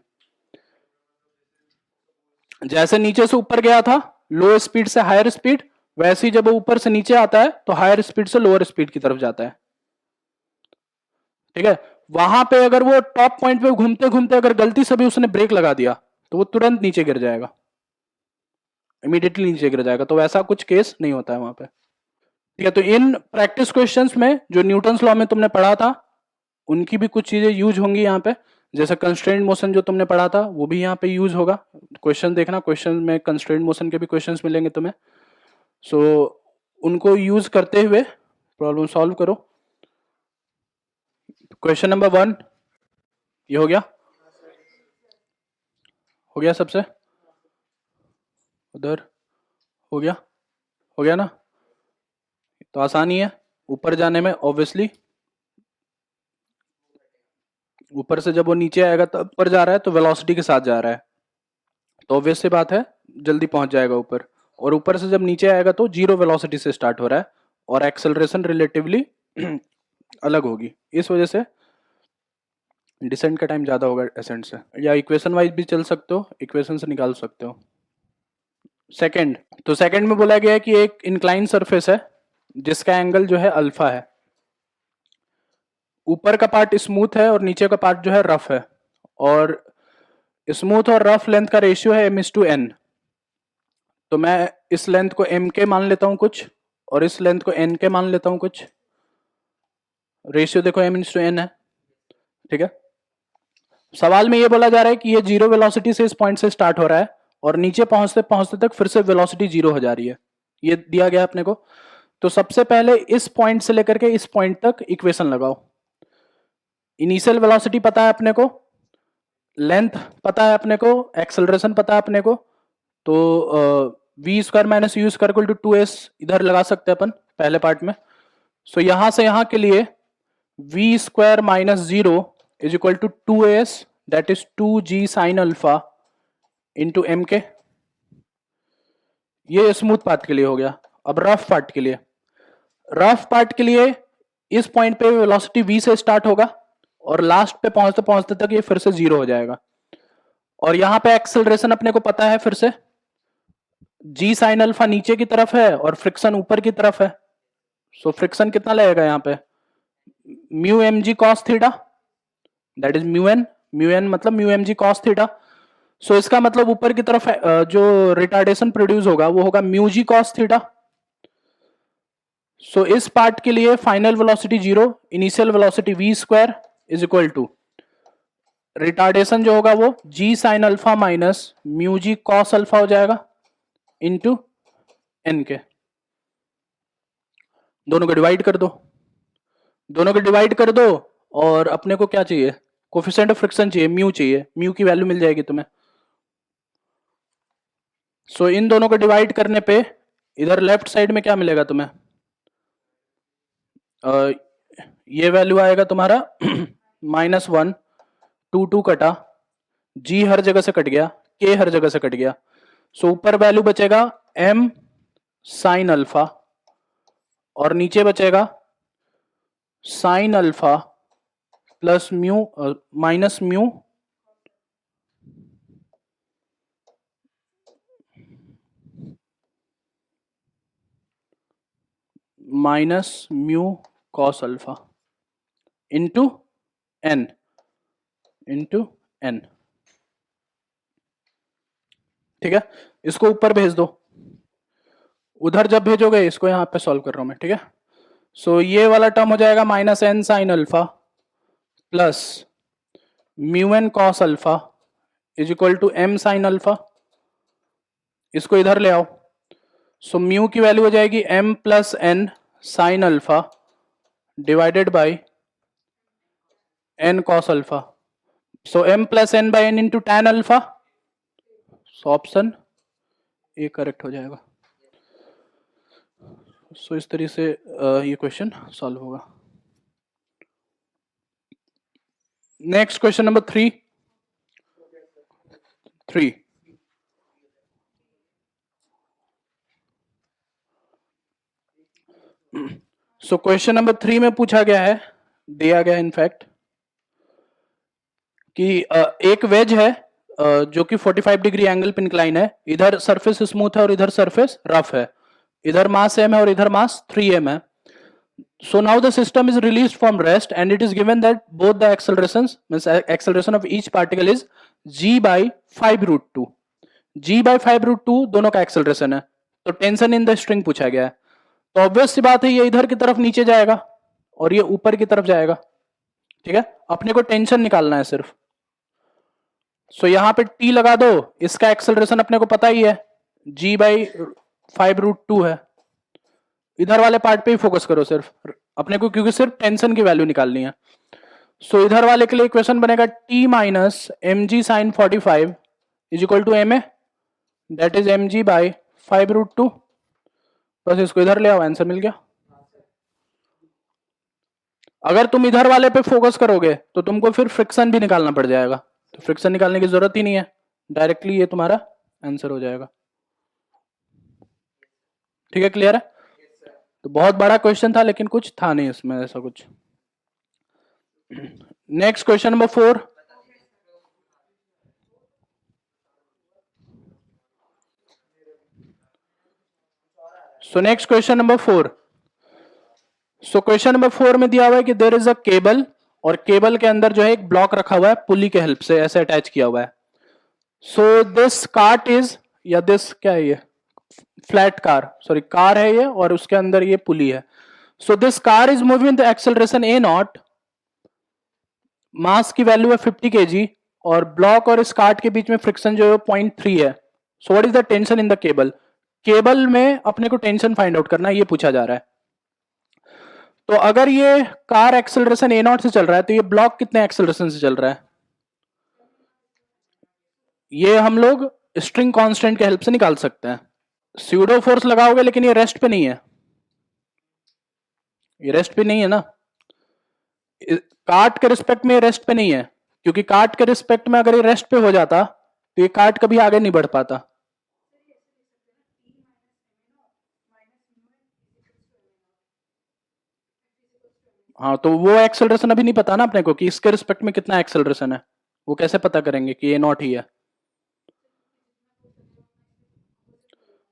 जैसे नीचे से ऊपर गया था लो स्पीड से हायर स्पीड, वैसे ही जब वो ऊपर से नीचे आता है तो हायर स्पीड से लोअर स्पीड की तरफ जाता है, ठीक है। वहां पे अगर वो टॉप पॉइंट पे घूमते घूमते अगर गलती से भी उसने ब्रेक लगा दिया तो वो तुरंत नीचे गिर जाएगा, इमीडिएटली नीचे गिर जाएगा, तो वैसा कुछ केस नहीं होता है वहां पे, ठीक है। तो इन प्रैक्टिस क्वेश्चंस में जो न्यूटन्स लॉ में तुमने पढ़ा था उनकी भी कुछ चीजें यूज होंगी यहाँ पे, जैसे कंस्ट्रेंट मोशन जो तुमने पढ़ा था वो भी यहाँ पे यूज होगा। क्वेश्चन देखना, क्वेश्चन में कंस्ट्रेंट मोशन के भी क्वेश्चंस मिलेंगे तुम्हें, सो उनको यूज करते हुए प्रॉब्लम सॉल्व करो। क्वेश्चन नंबर 1 ये हो गया, हो गया सबसे, उधर हो गया, हो गया ना, तो आसानी है ऊपर जाने में ऑब्वियसली, ऊपर से जब वो नीचे आएगा तब ऊपर जा रहा है तो वेलोसिटी के साथ जा रहा है, तो ऑब्वियस सी बात है जल्दी पहुंच जाएगा ऊपर, और ऊपर से जब नीचे आएगा तो जीरो वेलोसिटी से स्टार्ट हो रहा है और एक्सेलरेशन रिलेटिवली अलग होगी, इस वजह से डिसेंट का टाइम ज्यादा होगा असेंट से, या इक्वेशन वाइज भी चल सकते हो, इक्वेशन से निकाल सकते हो। सेकंड, तो सेकंड में बोला गया है कि एक इंक्लाइन सरफेस है जिसका एंगल जो है अल्फा है, ऊपर का पार्ट स्मूथ है और नीचे का पार्ट जो है रफ है, और स्मूथ और रफ लेंथ का रेशियो है m/n, तो मैं इस लेंथ को m के मान लेता हूं कुछ और इस लेंथ को n के मान लेता हूं कुछ, रेशियो देखो m/n है, ठीक है। सवाल में ये बोला जा रहा है कि ये जीरो वेलोसिटी से इस पॉइंट से स्टार्ट हो रहा है और नीचे पहुंचते पहुंचते तक फिर से वेलोसिटी जीरो हो जा रही है, ये दिया गया अपने को। तो सबसे पहले इस पॉइंट से लेकर के इस पॉइंट तक इक्वेशन लगाओ। इनिशियल वेलोसिटी पता है अपने को, लेंथ पता है अपने को, एक्सेलरेशन पता है अपने को, तो V square minus U square equal to 2s इधर लगा सकते हैं अपन पहले पार्ट में। सो यहां से यहां के लिए V square minus 0 is equal to 2s that is 2g sine alpha into M के, ये स्मूथ पार्ट के लिए हो गया। अब रफ पार्ट के लिए, रफ पार्ट के लिए इस पॉइंट पे वेलोसिटी v से स्टार्ट होगा और लास्ट पे पहुंचते पहुंचते तक ये फिर से जीरो हो जाएगा, और यहां पे एक्सेलरेशन अपने को पता है फिर से g साइन अल्फा नीचे की तरफ है और फ्रिक्शन ऊपर की तरफ है, सो फ्रिक्शन कितना लगेगा यहाँ पे mu M g cos theta that is mu N मतलब mu M g cos theta. So इसका मतलब ऊपर की तरफ जो रिटार्डेशन प्रोड्यूस होगा वो होगा mu g cos theta. So इस पार्ट के लिए final velocity zero, initial velocity v square is equal to retardation जो होगा वो g sine alpha minus mu g cos alpha हो जाएगा इंटू एन के, दोनों को डिवाइड कर दो, दोनों को डिवाइड कर दो, और अपने को क्या चाहिए, कोफिशिएंट ऑफ फ्रिक्शन चाहिए, म्यू चाहिए, म्यू की वैल्यू मिल जाएगी तुम्हें। सो इन दोनों को डिवाइड करने पे इधर लेफ्ट साइड में क्या मिलेगा तुम्हें, ये वैल्यू आएगा तुम्हारा -1, 2 कटा, g हर जगह से कट गया, k हर जगह से कट गया, सो ऊपर वैल्यू बचेगा m साइन अल्फा और नीचे बचेगा sine alpha plus mu minus mu minus mu cos alpha into N, ठीक है। इसको ऊपर भेज दो, उधर जब भेजोगे इसको यहां पे सॉल्व कर रहा हूं मैं, ठीक है। सो ये वाला टर्म हो जाएगा -n sine alpha plus mu N cos alpha is equal to m sine alpha, इसको इधर ले आओ। सो म्यू की वैल्यू हो जाएगी m plus n sine alpha divided by n cos alpha, so m plus n by n into tan alpha, so option A correct हो जाएगा। सो इस तरीके से ये क्वेश्चन सॉल्व होगा। Next question number 3। So question number 3 में पूछा गया है, दिया गया इनफैक्ट कि एक वेज है जो कि 45 डिग्री एंगल पे इंक्लाइन है, इधर सरफेस स्मूथ है और इधर सरफेस रफ है, इधर मास m है और इधर मास 3m है. So now the system is released from rest and it is given that both the accelerations, means acceleration of each particle is g by 5 root 2. g by 5 root 2 दोनों का acceleration है. तो टेंशन इन द स्ट्रिंग पूछा गया है. तो ऑब्वियस सी बात है ये इधर की तरफ नीचे जाएगा और ये ऊपर की तरफ जाएगा. ठीक है, अपने को टेंशन निकालना है सिर्फ. सो यहां पे t लगा दो, इसका एक्सेलरेशन अपने को पता ही है g बाई 5 रूट 2 है. इधर वाले पार्ट पे ही फोकस करो सिर्फ अपने को, क्योंकि सिर्फ टेंशन की वैल्यू निकालनी है. सो इधर वाले के लिए इक्वेशन बनेगा t minus M ji sine 45 is equal to M A, that is M G by 5 root 2. बस इसको इधर ले आओ, आंसर मिल गया. अगर तुम इधर वाले पे फोकस करोगे तो तुमको फिर फ्रिक्शन भी निकालना पड़ जाएगा. तो फ्रिक्शन निकालने की जरूरत ही नहीं है, डायरेक्टली ये तुम्हारा आंसर हो जाएगा. ठीक है, क्लियर है. तो बहुत बड़ा क्वेश्चन था लेकिन कुछ था नहीं इसमें ऐसा कुछ. Next question number 4. So next question number 4. So question number 4 में दिया हुआ है कि देयर इज अ केबल और केबल के अंदर जो है एक ब्लॉक रखा हुआ है, पुली के हेल्प से ऐसे अटैच किया हुआ है. सो दिस कार्ट इज, या दिस क्या है, ये फ्लैट कार, सॉरी कार है ये, और उसके अंदर ये पुली है. So this car is moving the acceleration A naught, mass की वैल्यू है 50 kg और ब्लॉक और इस कार्ट के बीच में फ्रिक्शन जो है 0.3 है. So what is the tension in the cable. Cable में अपने को टेंशन फाइंड आउट करना है, ये पूछा जा रहा है. तो अगर ये कार एक्सेलरेशन ए नॉट से चल रहा है तो ये ब्लॉक कितने एक्सेलरेशन से चल रहा है, ये हम लोग स्ट्रिंग कांस्टेंट के हेल्प से निकाल सकते हैं. स्यूडो फोर्स लगाओगे लेकिन ये रेस्ट पे नहीं है, ये रेस्ट पे नहीं है ना. कार्ट के रिस्पेक्ट में ये रेस्ट पे नहीं है, क्योंकि कार्ट के रिस्पेक्ट में अगर ये रेस्ट पे हो जाता तो ये कार्ट कभी आगे नहीं बढ़ पाता. हाँ, तो वो एक्सेलरेशन अभी नहीं पता ना अपने को कि इसके रिस्पेक्ट में कितना एक्सेलरेशन है, वो कैसे पता करेंगे कि ये नॉट ही है.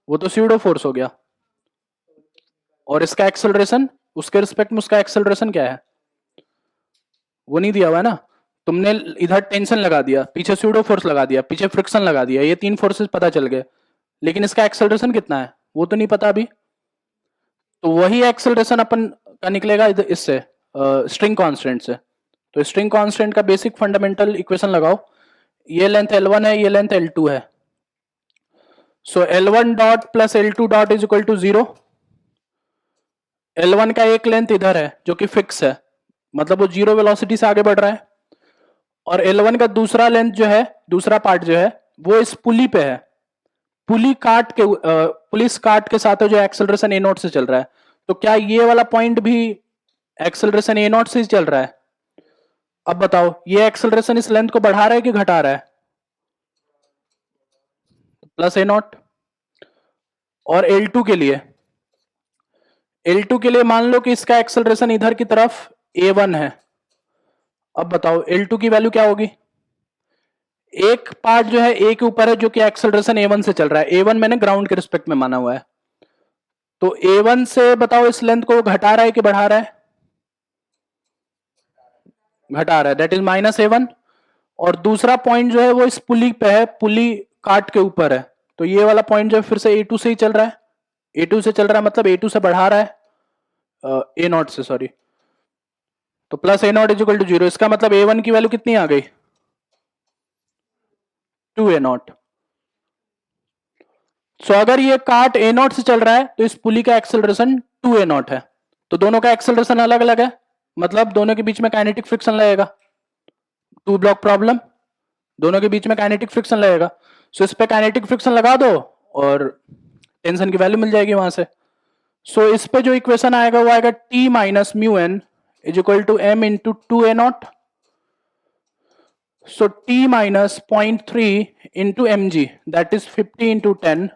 वो तो स्यूडो फोर्स हो गया. और इसका एक्सेलरेशन, उसके रिस्पेक्ट में उसका एक्सेलरेशन क्या है वो नहीं दिया हुआ है ना. तुमने इधर टेंशन लगा दिया, पीछे स्यूडो फोर्स लगा दिया, पीछे फ्रिक्शन लगा दिया, ये 3 फोर्सेस पता चल गए, लेकिन इसका एक्सेलरेशन कितना है वो तो नहीं पता अभी. तो वही एक्सेलरेशन अपन का निकलेगा इससे स्ट्रिंग कांस्टेंट से. तो स्ट्रिंग कांस्टेंट का बेसिक फंडामेंटल इक्वेशन लगाओ. ये लेंथ L1 है, ये लेंथ L2 है. So L1 dot plus L2 dot is equal to 0. L1 का एक लेंथ इधर है जो कि फिक्स है, मतलब वो 0 वेलोसिटी से आगे बढ़ रहा है, और L1 का दूसरा लेंथ जो है, दूसरा पार्ट जो है वो इस पुली पे है. पुली काट के पुलिस काट के साथ जो एक्सेलरेशन ए नॉट से चल रहा है. तो क्या ये वाला पॉइंट भी एक्सेलरेशन ए नॉट से ही चल रहा है. अब बताओ ये एक्सेलरेशन इस लेंथ को बढ़ा रहा है कि घटा रहा है, प्लस ए नॉट. और L2 के लिए, L2 के लिए मान लो कि इसका एक्सेलरेशन इधर की तरफ A1 है. अब बताओ L2 की वैल्यू क्या होगी. एक पार्ट जो है A के ऊपर है जो कि एक्सेलरेशन A1 से चल रहा है. A1 मैंने ग्राउंड के रिस्पेक्ट में माना हुआ है. तो A1 से बताओ इस लेंथ को घटा रहा है कि बढ़ा रहा है, घटा रहा है, दैट इज माइनस A1. और दूसरा पॉइंट जो है वो इस पुली पे है, पुली काट के ऊपर है. तो ये वाला पॉइंट जो है फिर से A2 से ही चल रहा है, A2 से चल रहा है मतलब A2 से बढ़ा रहा है A नॉट से, सॉरी. तो plus A naught is equal to 0. इसका मतलब A1 की वैल्यू कितनी आ गई, 2A नॉट. सो अगर ये काट A नॉट से चल रहा है तो इस पुली का एक्सेलरेशन 2A नॉट है. तो दोनों का एक्सेलरेशन अलग अलग है, मतलब दोनों के बीच में काइनेटिक फ्रिक्शन लगेगा. 2 ब्लॉक प्रॉब्लम, दोनों के बीच में काइनेटिक फ्रिक्शन लगेगा. सो इस पे काइनेटिक फ्रिक्शन लगा दो और टेंशन की वैल्यू मिल जाएगी वहां से. सो इस पे जो इक्वेशन आएगा वो आएगा T minus mu N is equal to M into 2A naught. So T minus 0.3 into mg, that is 50 into 10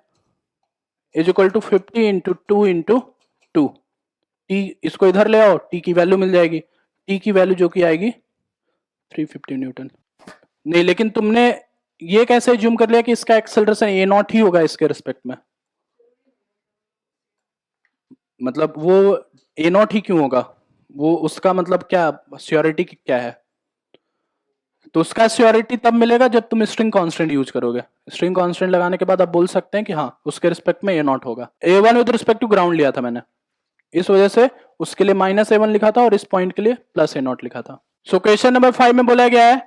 is equal to 50 into 2 into 2. T इसको इधर ले आओ, T की वैल्यू मिल जाएगी. T की वैल्यू जो कि आएगी 350 न्यूटन. नहीं, लेकिन तुमने ये कैसे ज्यूम कर लिया कि इसका एक्सेलरेशन A नॉट ही होगा इसके रिस्पेक्ट में. मतलब वो ए नॉट ही क्यों होगा, वो उसका मतलब क्या श्योरिटी क्या है, तो उसका श्योरिटी तब मिलेगा जब तुम स्ट्रिंग कांस्टेंट यूज करोगे। स्ट्रिंग कांस्टेंट लगाने के बाद आप बोल सकते हैं कि हाँ उसके रिस्पेक्ट में ए नॉट होगा। A1 with respect to ground लिया था मैंने, इस वजह से उसके लिए -A1 लिखा था और इस पॉइंट के लिए +A0 लिखा था। सो क्वेश्चन नंबर 5 में बोला गया है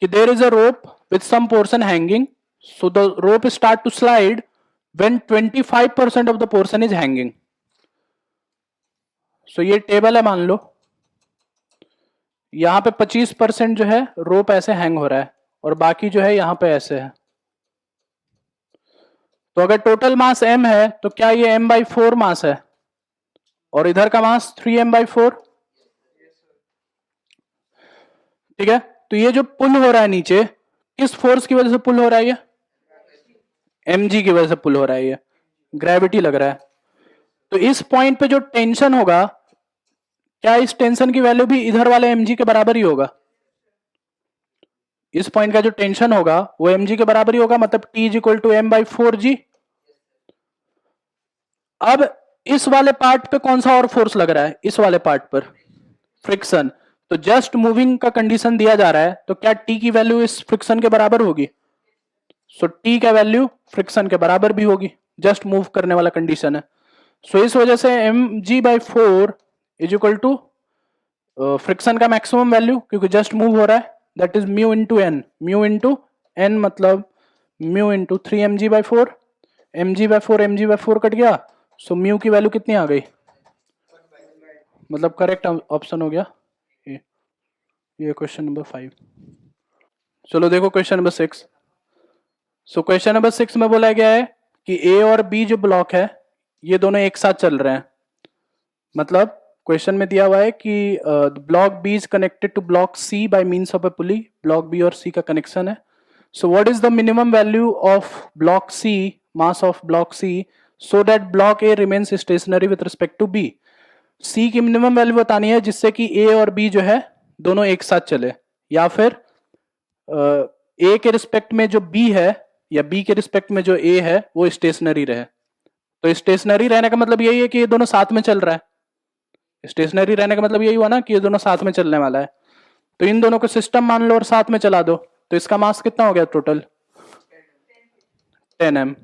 कि there is a rope with some portion hanging, so the rope start to slide when 25% of the portion is hanging. So ये टेबल है, मान लो यहां पे 25% जो है रोप ऐसे हैंग हो रहा है और बाकी जो है यहां पे ऐसे है। तो अगर टोटल मास m है तो क्या ये m/4 मास है और इधर का मास 3m/4, ठीक है। तो ये जो पुल हो रहा है नीचे, किस फोर्स की वजह से पुल हो रहा है, ये mg की वजह से पुल हो रहा है, ये ग्रेविटी लग रहा है। तो इस पॉइंट पे जो टेंशन होगा, क्या इस टेंशन की वैल्यू भी इधर वाले mg के बराबर ही होगा? इस पॉइंट का जो टेंशन होगा वो mg के बराबर ही होगा, मतलब T = m/4g। अब इस वाले पार्ट पे कौन सा और फोर्स लग रहा है, इस वाले पार्ट पर फ्रिक्शन। तो जस्ट मूविंग का कंडीशन दिया जा रहा है, तो क्या T की वैल्यू इस फ्रिक्शन के बराबर होगी? सो T का वैल्यू फ्रिक्शन के बराबर भी होगी, जस्ट मूव करने वाला कंडीशन है। सो इस वजह से mg/4 = फ्रिक्शन का मैक्सिमम वैल्यू, क्योंकि जस्ट मूव हो रहा है, that is mu into N. Mu into N मतलब mu into 3mg/4, mg/4 cut गया, सो म्यू की वैल्यू कितनी आ गई, मतलब करेक्ट ऑप्शन हो गया ये क्वेश्चन नंबर 5। चलो देखो question number 6। So question number 6 में बोला गया है कि ए और बी जो ब्लॉक है ये दोनों एक साथ चल रहे हैं। मतलब क्वेश्चन में दिया हुआ है कि block B is connected to block C by means of a pulley. Block B और सी का कनेक्शन है। So what is the minimum value of block C, mass of block C, so that block A remains stationary with respect to B. C की मिनिमम वैल्यू बतानी है जिससे कि ए और बी जो है दोनों एक साथ चले, या फिर ए के रिस्पेक्ट में जो बी है या बी के रिस्पेक्ट में जो ए है वो स्टेशनरी रहे। तो स्टेशनरी रहने का मतलब यही है कि ये दोनों साथ में चल रहा है। स्टेशनरी रहने का मतलब यही हुआ ना कि ये दोनों साथ में चलने वाला है। तो इन दोनों को सिस्टम मान लो और साथ में चला दो, तो इसका मास कितना हो गया टोटल 10m।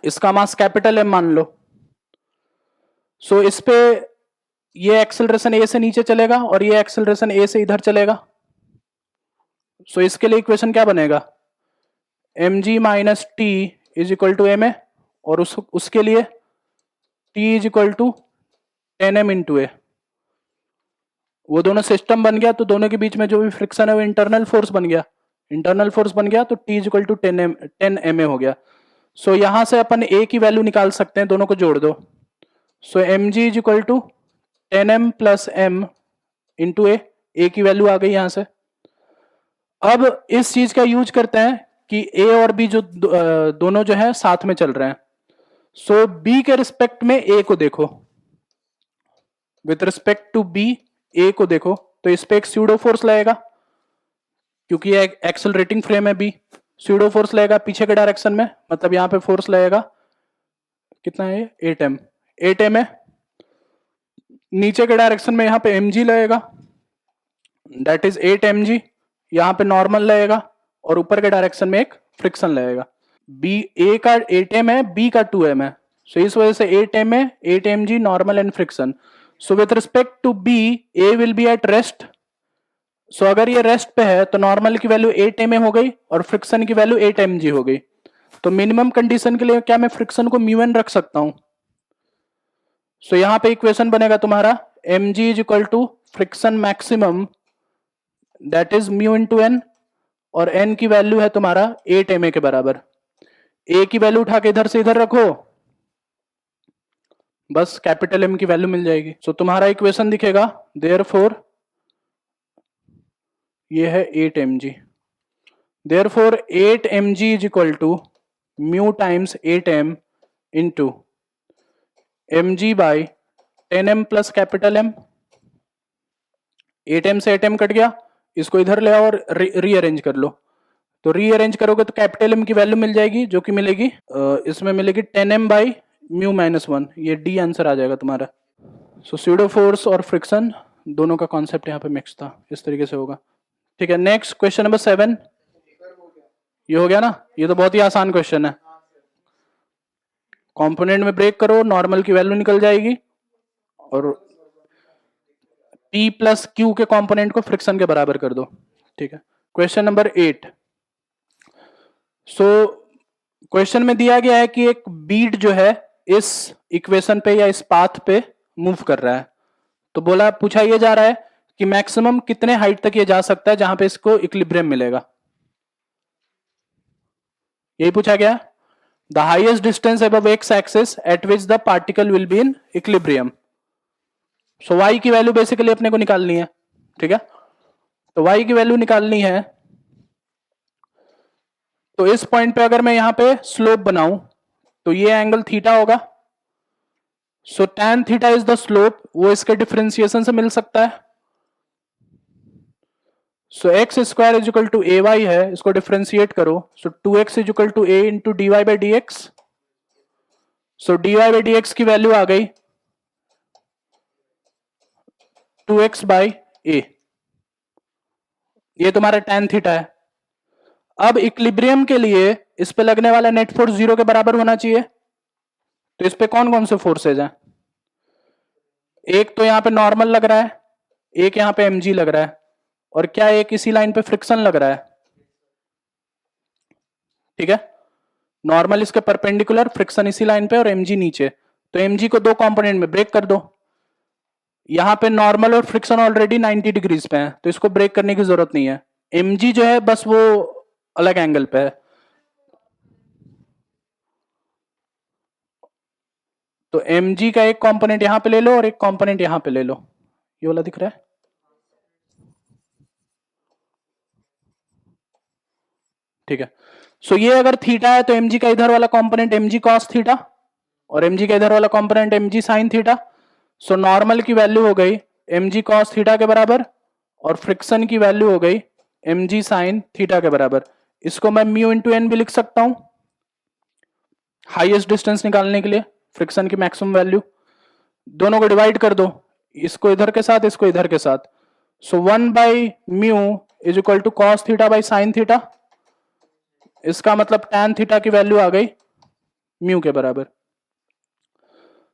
इसका मास कैपिटल M मान लो। सो इस पे ये एक्सेलरेशन ए से नीचे चलेगा और ये एक्सेलरेशन ए से इधर चलेगा। सो इसके लिए इक्वेशन क्या बनेगा, mg - t = ma, और उसके लिए t = 10m × a। वो दोनों सिस्टम बन गया तो दोनों के बीच में जो भी फ्रिक्शन है वो इंटरनल फोर्स बन गया। इंटरनल फोर्स बन गया तो T = 10 ma हो गया। सो यहां से अपन a की वैल्यू निकाल सकते हैं, दोनों को जोड़ दो। सो mg = 10m + m × a की वैल्यू आ गई यहां से। अब इस चीज का यूज करते हैं कि a और b जो दोनों जो है साथ में चल रहे हैं। सो b के रिस्पेक्ट में a को देखो, with respect to b a को देखो, तो इस पे एक स्यूडो फोर्स लगेगा क्योंकि ये एक्सेलरेटिंग फ्रेम है b। स्यूडो फोर्स लगेगा पीछे के डायरेक्शन में, मतलब यहां पे फोर्स लगेगा कितना है, 8m। 8m है। नीचे के डायरेक्शन में यहां पे mg लगेगा, दैट इज 8mg। यहां पे नॉर्मल लगेगा और ऊपर के डायरेक्शन में एक फ्रिक्शन लगेगा। b a का 8m है, b का 2m है। सो इस वजह से 8m है, 8mg normal and friction. So with respect to b a will be at rest. So अगर ये रेस्ट पे है तो नॉर्मल की वैल्यू 8ma हो गई और फ्रिक्शन की वैल्यू 8mg हो गई। तो मिनिमम कंडीशन के लिए क्या मैं फ्रिक्शन को μn रख सकता हूं। सो यहां पे इक्वेशन बनेगा तुम्हारा mg = friction maximum, that is mu into N, और n की वैल्यू है तुम्हारा 8ma के बराबर। a की वैल्यू उठा के इधर से इधर रखो, बस कैपिटल M की वैल्यू मिल जाएगी। सो तुम्हारा इक्वेशन दिखेगा देयरफॉर ये है 8mg। Therefore 8mg = mu times 8m into mg by 10m plus capital M। 8m से 8m कट गया, इसको इधर ले आओ और रीअरेंज कर लो। तो रीअरेंज करोगे तो कैपिटल M की वैल्यू मिल जाएगी जो कि मिलेगी इसमें मिलेगी 10m बाई म्यू -1, ये डी आंसर आ जाएगा तुम्हारा। सो स्यूडो फोर्स और फ्रिक्शन दोनों का कॉन्सेप्ट यहाँ पे मिक्स था, इस तरीके से होगा। ठीक है, नेक्स्ट क्वेश्चन नंबर 7। ये हो गया ना, ये तो बहुत ही आसान क्वेश्चन है। कंपोनेंट में ब्रेक करो, नॉर्मल की वैल्यू निकल जाएगी और P प्लस क्यू के कंपोनेंट को फ्रिक्शन के बराबर कर दो। ठीक है, क्वेश्चन नंबर 8। सो क्वेश्चन में दिया गया है कि एक बीट जो है इस इक्वेशन पे या इस पाथ पे मूव कर रहा है। तो बोला, पूछा ये जा रहा है कि मैक्सिमम कितने हाइट तक ये जा सकता है जहां पे इसको इक्विलिब्रियम मिलेगा। यही पूछा गया, the highest distance above x axis at which the particle will be in equilibrium. So y की वैल्यू बेसिकली अपने को निकालनी है। ठीक है, तो y की वैल्यू निकालनी है, तो इस पॉइंट पे अगर मैं यहां पे स्लोप बनाऊं तो ये एंगल थीटा होगा। So tan theta is the slope, वो इसके डिफरेंशिएशन से मिल सकता है। So X square is equal to A Y है, इसको डिफरेंशिएट करो। So 2x is equal to A into D Y by D X. So D Y by D X की वैल्यू आ गई 2x बाई ए, ये तुम्हारा tan थीटा है। अब इक्विलिब्रियम के लिए इस पे लगने वाला नेट फोर्स 0 के बराबर होना चाहिए। तो इस पे कौन कौन से फोर्सेज हैं? एक तो यहां पे नॉर्मल लग रहा है, एक यहां पे mg लग रहा है, और क्या एक इसी लाइन पे फ्रिक्शन लग रहा है। ठीक है, नॉर्मल इसके परपेंडिकुलर, फ्रिक्शन इसी लाइन पे और mg नीचे। तो mg को दो कंपोनेंट में ब्रेक कर दो। यहां पे नॉर्मल और फ्रिक्शन ऑलरेडी 90 डिग्रीज पे है, तो इसको ब्रेक करने की जरूरत नहीं है। mg जो है बस वो अलग एंगल पे है। तो mg का एक कंपोनेंट यहां पे ले लो और एक कंपोनेंट यहां पे ले लो, ये वाला दिख रहा है। ठीक है, सो ये अगर थीटा है तो mg का इधर वाला कंपोनेंट mg cos थीटा और mg का इधर वाला component mg sin theta. So normal की वैल्यू हो गई mg cos थीटा के बराबर और फ्रिक्शन की वैल्यू हो गई mg sin थीटा के बराबर। इसको मैं म्यू इंटू एन भी लिख सकता हूं, हाईएस्ट डिस्टेंस निकालने के लिए फ्रिक्शन की मैक्सिमम वैल्यू। दोनों को डिवाइड कर दो, इसको इधर के साथ, इसको इधर के साथ। So 1 by mu is equal to cos theta by sine theta. इसका मतलब tan थीटा की वैल्यू आ गई म्यू के बराबर।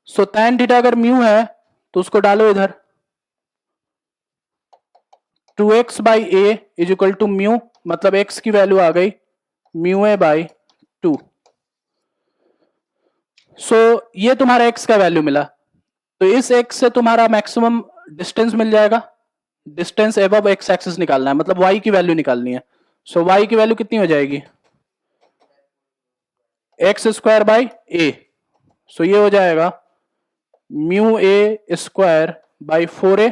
सो tan थीटा अगर म्यू है तो उसको डालो इधर, 2x by A is equal to mu, मतलब x की वैल्यू आ गई म्यू ए बाई 2। सो ये तुम्हारा x का वैल्यू मिला, तो इस x से तुम्हारा मैक्सिमम डिस्टेंस मिल जाएगा। डिस्टेंस एबव x एक्सिस निकालना है, मतलब y की वैल्यू निकालनी है। सो y की वैल्यू कितनी हो जाएगी? एक्स स्क्वायर बाई ए। सो ये हो जाएगा mu A square by 4a,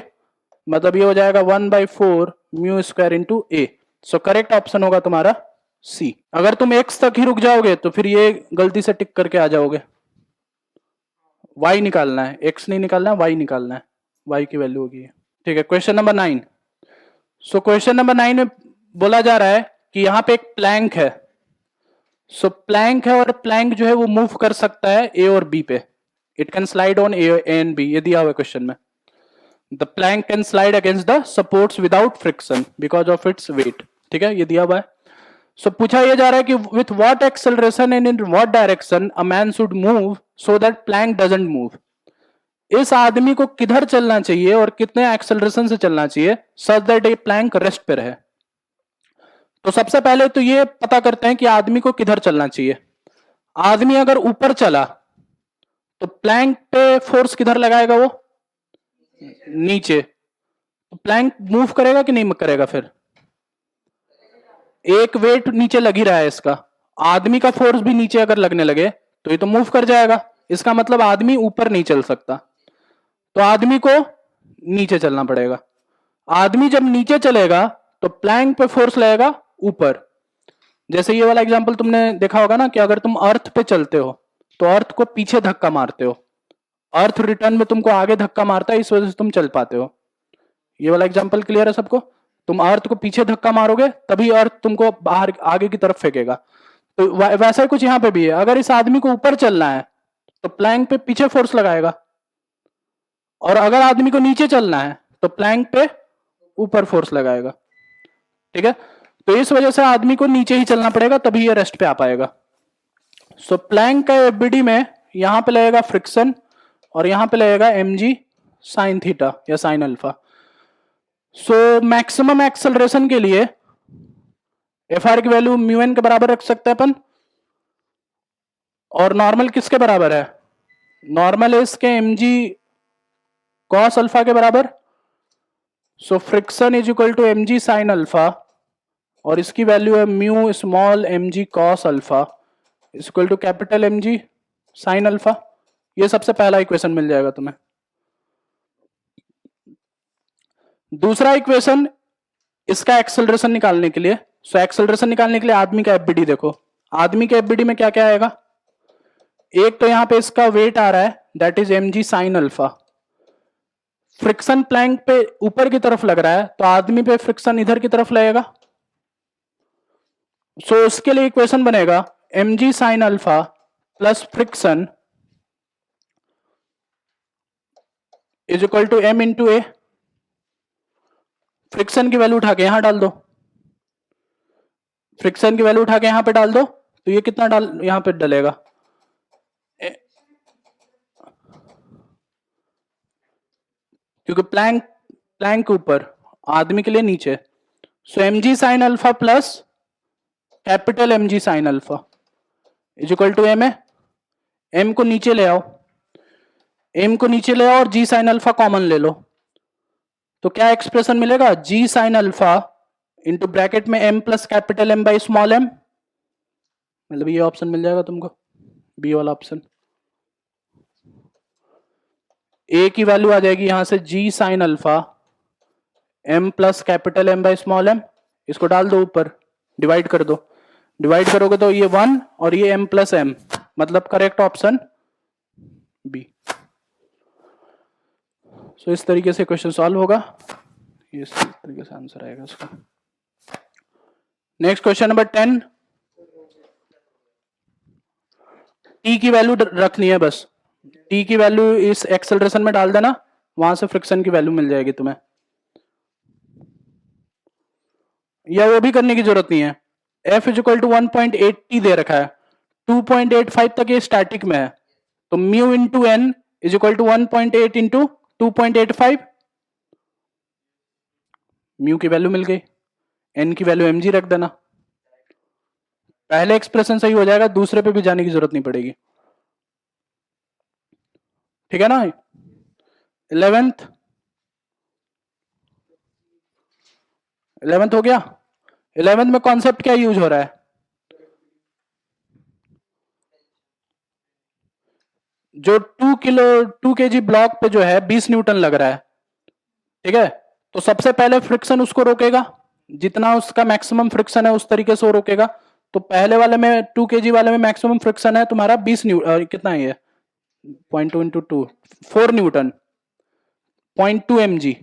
मतलब ये हो जाएगा 1/4 म्यू स्क्वायर इंटू ए। सो करेक्ट ऑप्शन होगा तुम्हारा सी। अगर तुम x तक ही रुक जाओगे तो फिर ये गलती से टिक करके आ जाओगे। y निकालना है, x नहीं निकालना है, y निकालना है, y की वैल्यू होगी। ठीक है, question number 9। So question number 9 में बोला जा रहा है कि यहां पे एक प्लैंक है। सो प्लैंक है और प्लैंक जो है वो मूव कर सकता है ए और बी पे। It can slide on A and B, ये दिया हुआ है क्वेश्चन में। The plank can slide against the supports without friction because of its weight. ठीक है, ये दिया हुआ है। सो पूछा यह जा रहा है कि with what acceleration and in what direction a man should move so that plank doesn't move. इस आदमी को किधर चलना चाहिए और कितने एक्सेलरेशन से चलना चाहिए such that a plank rest पे रहे। तो सबसे पहले तो ये पता करते हैं कि आदमी को किधर चलना चाहिए। आदमी अगर ऊपर चला तो प्लैंक पे फोर्स किधर लगाएगा? वो नीचे। तो प्लैंक मूव करेगा कि नहीं करेगा? फिर एक वेट नीचे लग ही रहा है इसका, आदमी का फोर्स भी नीचे अगर लगने लगे तो ये तो मूव कर जाएगा। इसका मतलब आदमी ऊपर नहीं चल सकता, तो आदमी को नीचे चलना पड़ेगा। आदमी जब नीचे चलेगा तो प्लैंक पे फोर्स लगेगा ऊपर। जैसे ये वाला एग्जांपल तुमने देखा होगा ना कि अगर तुम अर्थ पे चलते हो तो अर्थ को पीछे धक्का मारते हो, अर्थ रिटर्न में तुमको आगे धक्का मारता है, इस वजह से तुम चल पाते हो। ये वाला एग्जांपल क्लियर है सबको? तुम अर्थ को पीछे धक्का मारोगे तभी अर्थ तुमको बाहर आगे की तरफ फेंकेगा। तो वैसा ही कुछ यहां पे भी है। अगर इस आदमी को ऊपर चलना है तो प्लैंक पे पीछे फोर्स लगाएगा, और अगर आदमी को नीचे चलना है तो प्लैंक पे ऊपर फोर्स लगाएगा। ठीक है, तो इस वजह से आदमी को नीचे ही चलना पड़ेगा, तभी ये रेस्ट पे आ पाएगा। सो प्लैंक का एफबीडी में यहां पे लगेगा फ्रिक्शन और यहां पे लगेगा mg साइन थीटा या sine alpha. So maximum acceleration के लिए एफ की वैल्यू म्यू एन के बराबर रख सकते हैं अपन, और नॉर्मल किसके बराबर है? नॉर्मल है इसके mg कॉस अल्फा के बराबर। So friction is equal to mg sine alpha, और इसकी वैल्यू है mu small mg cos alpha is equal to capital mg sine alpha. ये सबसे पहला इक्वेशन मिल जाएगा तुम्हें। दूसरा इक्वेशन इसका एक्सेलरेशन निकालने के लिए, सो एक्सेलरेशन निकालने के लिए आदमी का एफबीडी देखो। आदमी के एफबीडी में क्या क्या आएगा? एक तो यहां पे इसका वेट आ रहा है, that is mg sine alpha. Friction plank पे ऊपर की तरफ लग रहा है, तो आदमी पे फ्रिक्शन इधर की तरफ लगेगा। सो उसके लिए इक्वेशन बनेगा mg sine alpha plus friction is equal to m into A. Friction की वैल्यू उठा के यहां डाल दो, फ्रिक्शन की वैल्यू उठा के यहां पे डाल दो, तो ये कितना डाल यहां पे डलेगा? क्योंकि प्लैंक ऊपर, आदमी के लिए नीचे। So mg sine alpha plus capital mg sine alpha is equal to m है। m को नीचे ले आओ, m को नीचे ले आओ और g साइन अल्फा कॉमन ले लो, तो क्या एक्सप्रेशन मिलेगा? g sine alpha into bracket में m plus capital m by small m, मतलब ये ऑप्शन मिल जाएगा तुमको, बी वाला ऑप्शन। a की वैल्यू आ जाएगी यहां से g sine alpha m plus capital m by small m, इसको डाल दो ऊपर, डिवाइड कर दो, डिवाइड करोगे तो ये 1 और ये m प्लस m, मतलब करेक्ट ऑप्शन बी। सो इस तरीके से क्वेश्चन सॉल्व होगा, इस तरीके से आंसर आएगा इसका। नेक्स्ट क्वेश्चन नंबर 10, टी की वैल्यू रखनी है, बस टी की वैल्यू इस एक्सेलरेशन में डाल देना, वहां से फ्रिक्शन की वैल्यू मिल जाएगी तुम्हें, या वो भी करने की जरूरत नहीं है। F is equal to 1.8t दे रखा है, 2.85 तक ये स्टैटिक में है, तो mu into N is equal to 1.8 into 2.85, mu की वैल्यू मिल गई, एन की वैल्यू mg रख देना, पहले एक्सप्रेशन सही हो जाएगा, दूसरे पे भी जाने की जरूरत नहीं पड़ेगी। ठीक है ना? 11th हो गया। 11th में कॉन्सेप्ट क्या यूज हो रहा है? जो 2 kg ब्लॉक पे जो है 20 न्यूटन लग रहा है, ठीक है, तो सबसे पहले फ्रिक्शन उसको रोकेगा, जितना उसका मैक्सिमम फ्रिक्शन है उस तरीके से वो रोकेगा। तो पहले वाले में 2 kg वाले में मैक्सिमम फ्रिक्शन है तुम्हारा 20 न्यूटन, कितना है ये 0.2 इंटू 2 4 न्यूटन, 0.2 mg,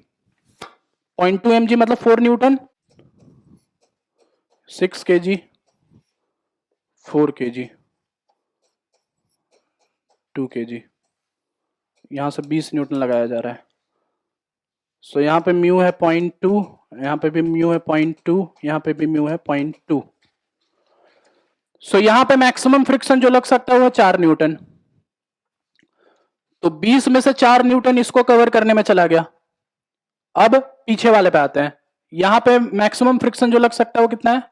0.2 mg मतलब 4 न्यूटन, 6 kg 4 kg 2 kg, यहां से 20 न्यूटन लगाया जा रहा है। सो यहां पे म्यू है 0.2, यहां पे भी म्यू है 0.2, यहां पे भी म्यू है 0.2। सो यहां पे मैक्सिमम फ्रिक्शन जो लग सकता है वो 4 न्यूटन, तो 20 में से 4 न्यूटन इसको कवर करने में चला गया। अब पीछे वाले पे आते हैं, यहां पे मैक्सिमम फ्रिक्शन जो लग सकता है वो कितना है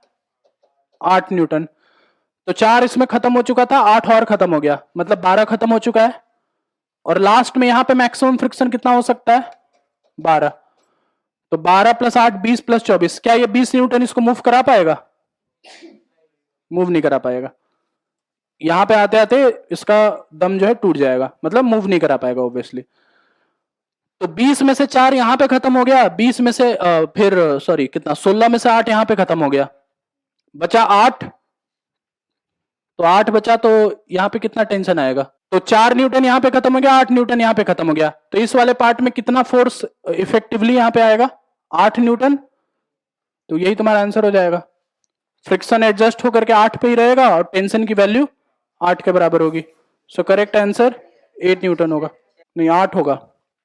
8 न्यूटन, तो 4 इसमें खत्म हो चुका था, 8 और खत्म हो गया, मतलब 12 खत्म हो चुका है। और लास्ट में यहां पे मैक्सिमम फ्रिक्शन कितना हो सकता है 12, तो 12 प्लस 8 20 प्लस 24, क्या ये 20 न्यूटन इसको मूव करा पाएगा? मूव नहीं करा पाएगा, यहां पे आते आते इसका दम जो है टूट जाएगा, मतलब मूव नहीं करा पाएगा ऑब्वियसली। तो 20 में से 4 यहां पे खत्म हो गया, 20 में से फिर सॉरी कितना 16 में से 8 यहां पे खत्म हो गया, बचा 8, तो 8 बचा, तो यहां पे कितना टेंशन आएगा, तो 4 न्यूटन यहां पे खत्म हो गया, 8 न्यूटन यहां पे खत्म हो गया, तो इस वाले पार्ट में कितना फोर्स इफेक्टिवली यहां पे आएगा 8 न्यूटन, तो यही तुम्हारा आंसर हो जाएगा। फ्रिक्शन एडजस्ट होकर के 8 पे ही रहेगा और टेंशन की वैल्यू 8 के बराबर होगी, सो करेक्ट आंसर 8 न्यूटन होगा, नहीं 8 होगा,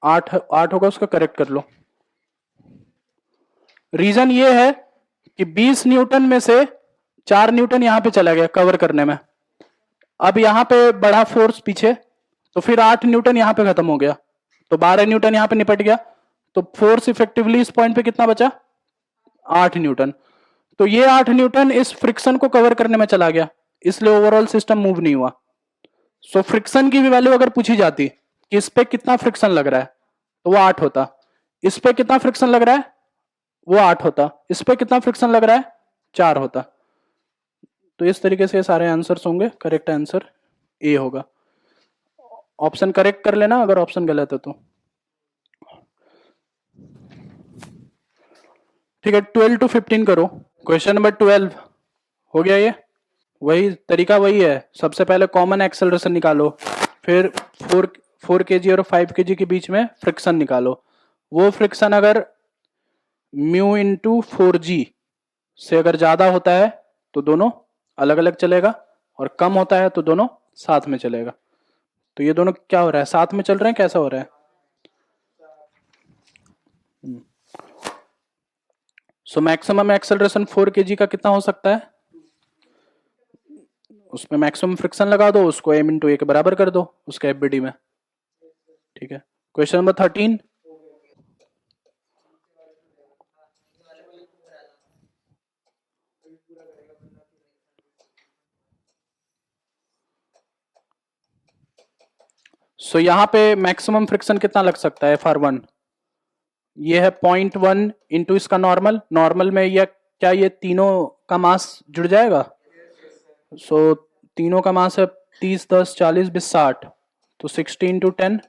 8 होगा, उसका करेक्ट कर लो। रीजन ये है कि 20 न्यूटन में से 4 न्यूटन यहां पे चला गया कवर करने में, अब यहां पे बढ़ा फोर्स पीछे, तो फिर 8 न्यूटन यहां पे खत्म हो गया, तो 12 न्यूटन यहां पे निपट गया, तो फोर्स इफेक्टिवली इस पॉइंट पे कितना बचा, 8 न्यूटन। तो ये 8 न्यूटन इस फ्रिक्शन को कवर करने में चला गया, इसलिए ओवरऑल सिस्टम मूव नहीं हुआ। सो फ्रिक्शन की भी वैल्यू अगर पूछी जाती कि इस पे कितना फ्रिक्शन लग रहा है, तो वो 8 होता, इस पे कितना फ्रिक्शन लग रहा है, वो 8 होता, इस पे कितना फ्रिक्शन लग रहा है, 4 होता। तो इस तरीके से सारे आंसर्स होंगे, करेक्ट आंसर ए होगा। ऑप्शन करेक्ट कर लेना अगर ऑप्शन गलत है तो। ठीक है, 12 टू 15 करो। क्वेश्चन नंबर 12 हो गया ये। वही तरीका वही है, सबसे पहले कॉमन एक्सेलरेशन निकालो, फिर 4 kg और 5 kg के बीच में फ्रिक्शन निकालो। वो फ्रिक्शन अगर म्यू इंटू 4g से अगर ज्यादा होता है तो दोनों अलग अलग चलेगा, और कम होता है तो दोनों साथ में चलेगा। तो ये दोनों क्या हो रहा है, साथ में चल रहे हैं, कैसा हो रहा है। सो मैक्सिमम एक्सेलरेशन 4 kg का कितना हो सकता है, उसमें मैक्सिमम फ्रिक्शन लगा दो, उसको m इंटू ए के बराबर कर दो उसके एफबीडी में। ठीक है, क्वेश्चन नंबर 13। सो यहां पे मैक्सिमम फ्रिक्शन कितना लग सकता है, FR1 ये है 0.1 इंटू इसका नॉर्मल, नॉर्मल में यह क्या ये तीनों का मास जुड़ जाएगा। सो तीनों का मास है 30, 10, 40, 20, 60, तो 60 इंटू 10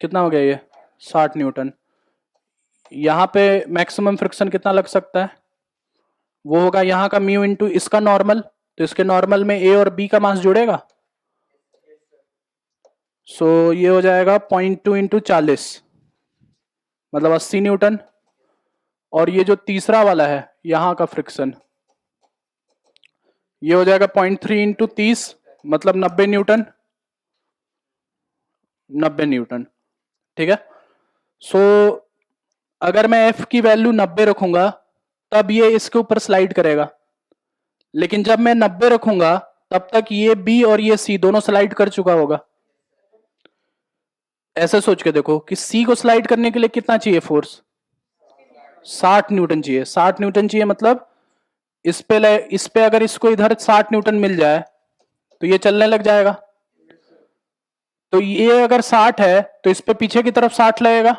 कितना हो गया ये 60 न्यूटन। यहां पे मैक्सिमम फ्रिक्शन कितना लग सकता है, वो होगा यहाँ का म्यू इंटू इसका नॉर्मल, तो इसके नॉर्मल में ए और बी का मास जुड़ेगा। सो ये हो जाएगा 0.2 इंटू 40, मतलब 80 न्यूटन। और ये जो तीसरा वाला है यहां का फ्रिक्शन, ये हो जाएगा 0.3 इंटू 30, मतलब 90 न्यूटन, 90 न्यूटन। ठीक है, सो अगर मैं एफ की वैल्यू 90 रखूंगा तब ये इसके ऊपर स्लाइड करेगा, लेकिन जब मैं 90 रखूंगा तब तक ये बी और ये सी दोनों स्लाइड कर चुका होगा। ऐसे सोच के देखो कि सी को स्लाइड करने के लिए कितना चाहिए फोर्स, 60 न्यूटन चाहिए, 60 न्यूटन चाहिए, मतलब इस पे अगर इसको इधर 60 न्यूटन मिल जाए तो ये चलने लग जाएगा। तो ये अगर 60 है तो इस पे पीछे की तरफ 60 लगेगा,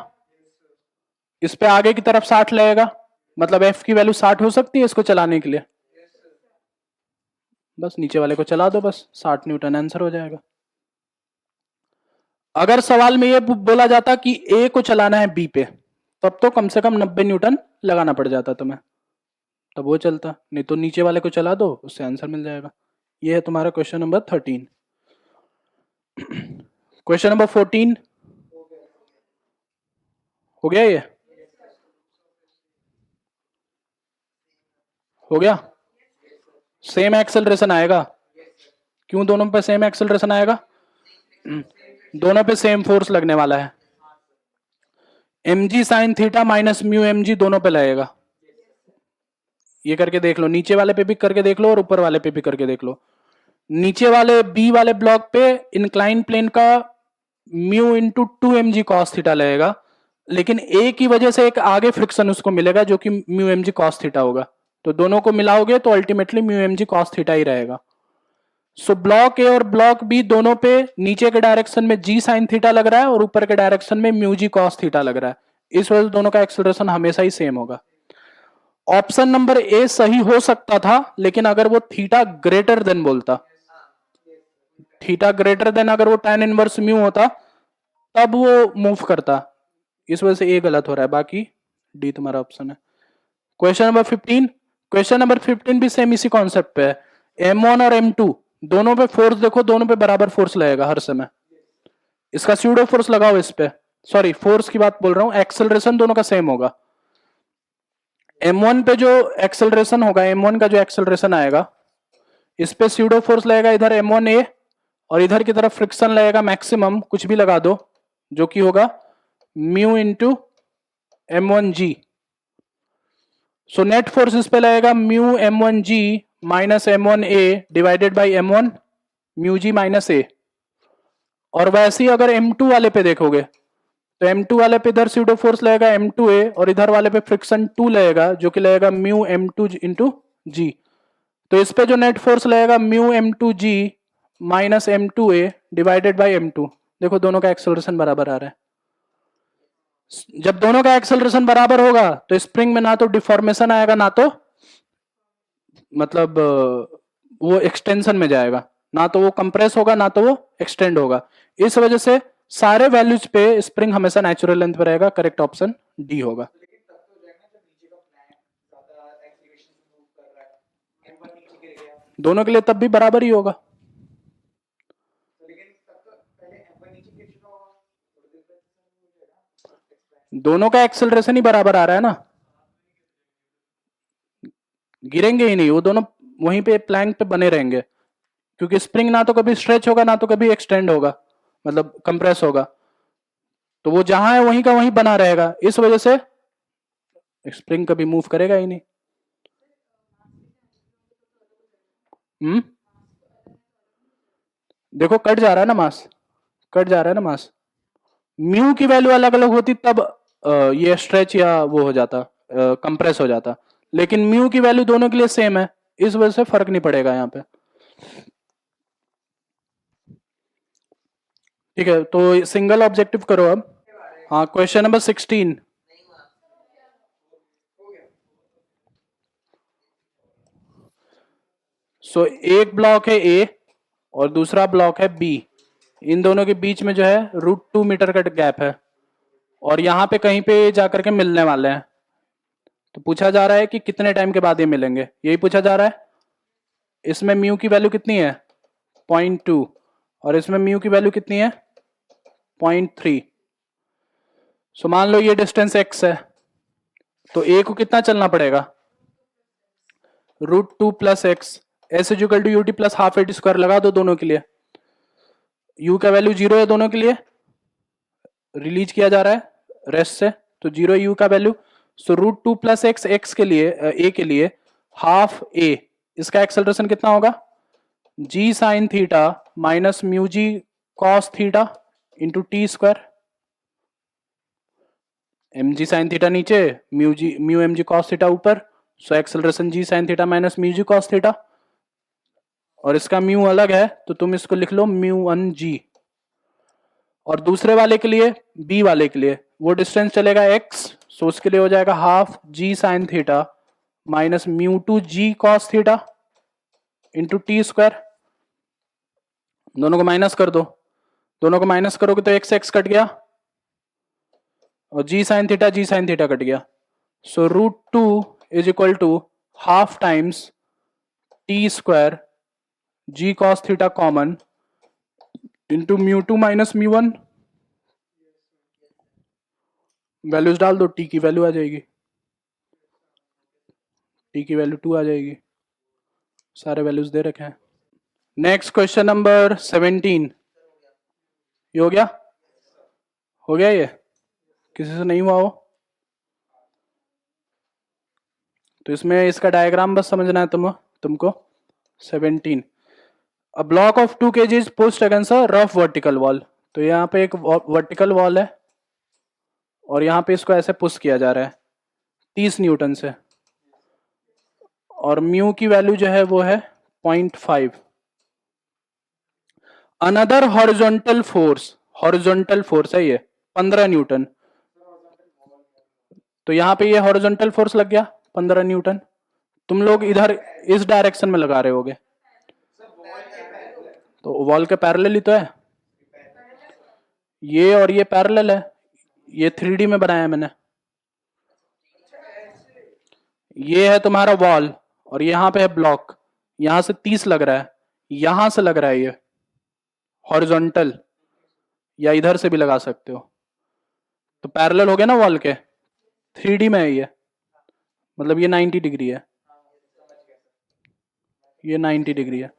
इस पे आगे की तरफ 60 लगेगा, मतलब एफ की वैल्यू 60 हो सकती है इसको चलाने के लिए। बस नीचे वाले को चला दो, बस 60 न्यूटन आंसर हो जाएगा। अगर सवाल में ये बोला जाता कि ए को चलाना है बी पे, तब तो कम से कम 90 न्यूटन लगाना पड़ जाता तुम्हें, तब वो चलता, नहीं तो नीचे वाले को चला दो, उससे आंसर मिल जाएगा। ये है तुम्हारा क्वेश्चन नंबर 13। क्वेश्चन नंबर 14 हो गया, ये हो गया। सेम एक्सेलरेशन आएगा, क्यों दोनों पे सेम एक्सेलरेशन आएगा, दोनों पे सेम फोर्स लगने वाला है, mg sign theta minus mu mg दोनों पे लगेगा। ये करके देख लो, नीचे वाले पे भी करके देख लो और ऊपर वाले पे भी करके देख लो। नीचे वाले बी वाले ब्लॉक पे इंक्लाइन प्लेन का mu into 2mg cos theta लगेगा, लेकिन ए की वजह से एक आगे फ्रिक्शन उसको मिलेगा जो कि म्यू mg कॉस थीटा होगा, तो दोनों को मिलाओगे तो ultimately mu mg cos theta ही रहेगा। सो ब्लॉक ए और ब्लॉक बी दोनों पे नीचे के डायरेक्शन में जी साइन थीटा लग रहा है और ऊपर के डायरेक्शन में म्यू जी कॉस थीटा लग रहा है, इस वजह से दोनों का एक्सेलरेशन हमेशा ही सेम होगा। ऑप्शन नंबर ए सही हो सकता था, लेकिन अगर वो थीटा ग्रेटर देन बोलता, थीटा ग्रेटर देन अगर वो tan इनवर्स म्यू होता तब वो मूव करता, इस वजह से ए गलत हो रहा है, बाकी डी तुम्हारा ऑप्शन है। क्वेश्चन नंबर 15, क्वेश्चन नंबर 15 भी सेम इसी कॉन्सेप्ट पे है। M1 और M2 दोनों पे फोर्स देखो, दोनों पे बराबर फोर्स लगेगा हर समय, इसका स्यूडो फोर्स लगाओ इस पे, सॉरी फोर्स की बात बोल रहा हूं, एक्सेलरेशन दोनों का सेम होगा। M1 पे जो एक्सेलरेशन होगा, M1 का जो एक्सेलरेशन आएगा, इस पे स्यूडो फोर्स लगेगा इधर M1A और इधर की तरफ फ्रिक्शन लगेगा मैक्सिमम, कुछ भी लगा दो, जो कि होगा mu into m1g। So net force इस पे लगेगा mu m1g minus m1a divided by m1 mu g minus A. और वैसे ही अगर m2 वाले पे देखोगे तो m2 वाले पे इधर स्यूडो फोर्स लगेगा m2a और इधर वाले पे फ्रिक्शन 2 लगेगा, जो कि लगेगा म्यू m2 इंटू जी। तो इस पे जो नेट फोर्स लगेगा mu m2g minus m2a divided by m2। देखो दोनों का एक्सेलरेशन बराबर आ रहा है। जब दोनों का एक्सेलरेशन बराबर होगा तो स्प्रिंग में ना तो डिफॉर्मेशन आएगा, ना तो मतलब वो एक्सटेंशन में जाएगा, ना तो वो कंप्रेस होगा ना तो वो एक्सटेंड होगा। इस वजह से सारे वैल्यूज पे स्प्रिंग हमेशा नेचुरल लेंथ पे रहेगा। करेक्ट ऑप्शन डी होगा। दोनों के लिए तब भी बराबर ही होगा। दोनों का एक्सेलरेशन ही बराबर आ रहा है ना, गिरेंगे ही नहीं, वो दोनों वहीं पे प्लैंक पे बने रहेंगे, क्योंकि स्प्रिंग ना तो कभी स्ट्रेच होगा ना तो कभी एक्सटेंड होगा, मतलब कंप्रेस होगा। तो वो जहां है वहीं का वहीं बना रहेगा, इस वजह से स्प्रिंग कभी मूव करेगा ही नहीं। देखो कट जा रहा है ना मास, कट जा रहा है ना मास। म्यू की वैल्यू अलग अलग होती तब ये स्ट्रेच या वो हो जाता, कंप्रेस हो जाता, लेकिन म्यू की वैल्यू दोनों के लिए सेम है, इस वजह से फर्क नहीं पड़ेगा यहाँ पे। ठीक है, तो सिंगल ऑब्जेक्टिव करो अब। हाँ, क्वेश्चन नंबर 16। सो एक ब्लॉक है ए और दूसरा ब्लॉक है बी, इन दोनों के बीच में जो है √2 मीटर का गैप है, और यहाँ पे कहीं पे जाकर के मिलने वाले हैं। तो पूछा जा रहा है कि कितने टाइम के बाद ये मिलेंगे, यही पूछा जा रहा है। इसमें म्यू की वैल्यू कितनी है 0.2 और इसमें म्यू की वैल्यू कितनी है 0.3। सो मान लो ये डिस्टेंस x है, तो a को कितना चलना पड़ेगा √2 plus X, S is equal to U T plus half A T square लगा दो दोनों के लिए। u का वैल्यू 0 है, दोनों के लिए रिलीज किया जा रहा है रेस्ट से, तो 0 u का वैल्यू। सो √2 प्लस एक्स एक्स के लिए a के लिए हाफ a, इसका एक्सेलरेशन कितना होगा g sine theta minus mu g cos theta into T square. M जी साइन थीटा नीचे, mu M g cos theta ऊपर, so acceleration g sine theta minus mu g cos theta, और इसका म्यू अलग है तो तुम इसको लिख लो μ1g। और दूसरे वाले के लिए बी वाले के लिए वो डिस्टेंस चलेगा x, सो उसके लिए हो जाएगा half g sine theta minus μ2g cos theta into T square. दोनों को माइनस कर दो, दोनों को माइनस करोगे तो x कट गया और g साइन थीटा कट गया। So √2 is equal to half times T square g cos theta common into μ2 minus μ1। Values डाल दो, टी की वैल्यू आ जाएगी, टी की वैल्यू 2 आ जाएगी, सारे वैल्यूज दे रखे हैं। Next question number 17। ये हो गया, हो गया ये, किसी से नहीं हुआ हो तो इसमें इसका डायग्राम बस समझना है तुमको। 17, a block of 2 kg pushed against a rough vertical wall. तो यहाँ पे एक वर्टिकल वॉल है और यहाँ पे इसको ऐसे पुश किया जा रहा है 30 न्यूटन से, और म्यू की वैल्यू जो है वो है 0.5। अनदर हॉरिजॉन्टल फोर्स है ये 15 न्यूटन। तो यहाँ पे ये हॉरिजॉन्टल फोर्स लग गया 15 न्यूटन, तुम लोग इधर इस डायरेक्शन में लगा रहे होगे, तो वॉल के पैरेलल ही तो है ये, और ये पैरेलल है, ये 3D में बनाया है मैंने। ये है तुम्हारा वॉल और यहाँ पे है ब्लॉक, यहां से 30 लग रहा है, यहां से लग रहा है ये हॉरिजॉन्टल, या इधर से भी लगा सकते हो, तो पैरेलल हो गया ना वॉल के, 3D में है ये, मतलब ये 90 डिग्री है, ये 90 डिग्री है।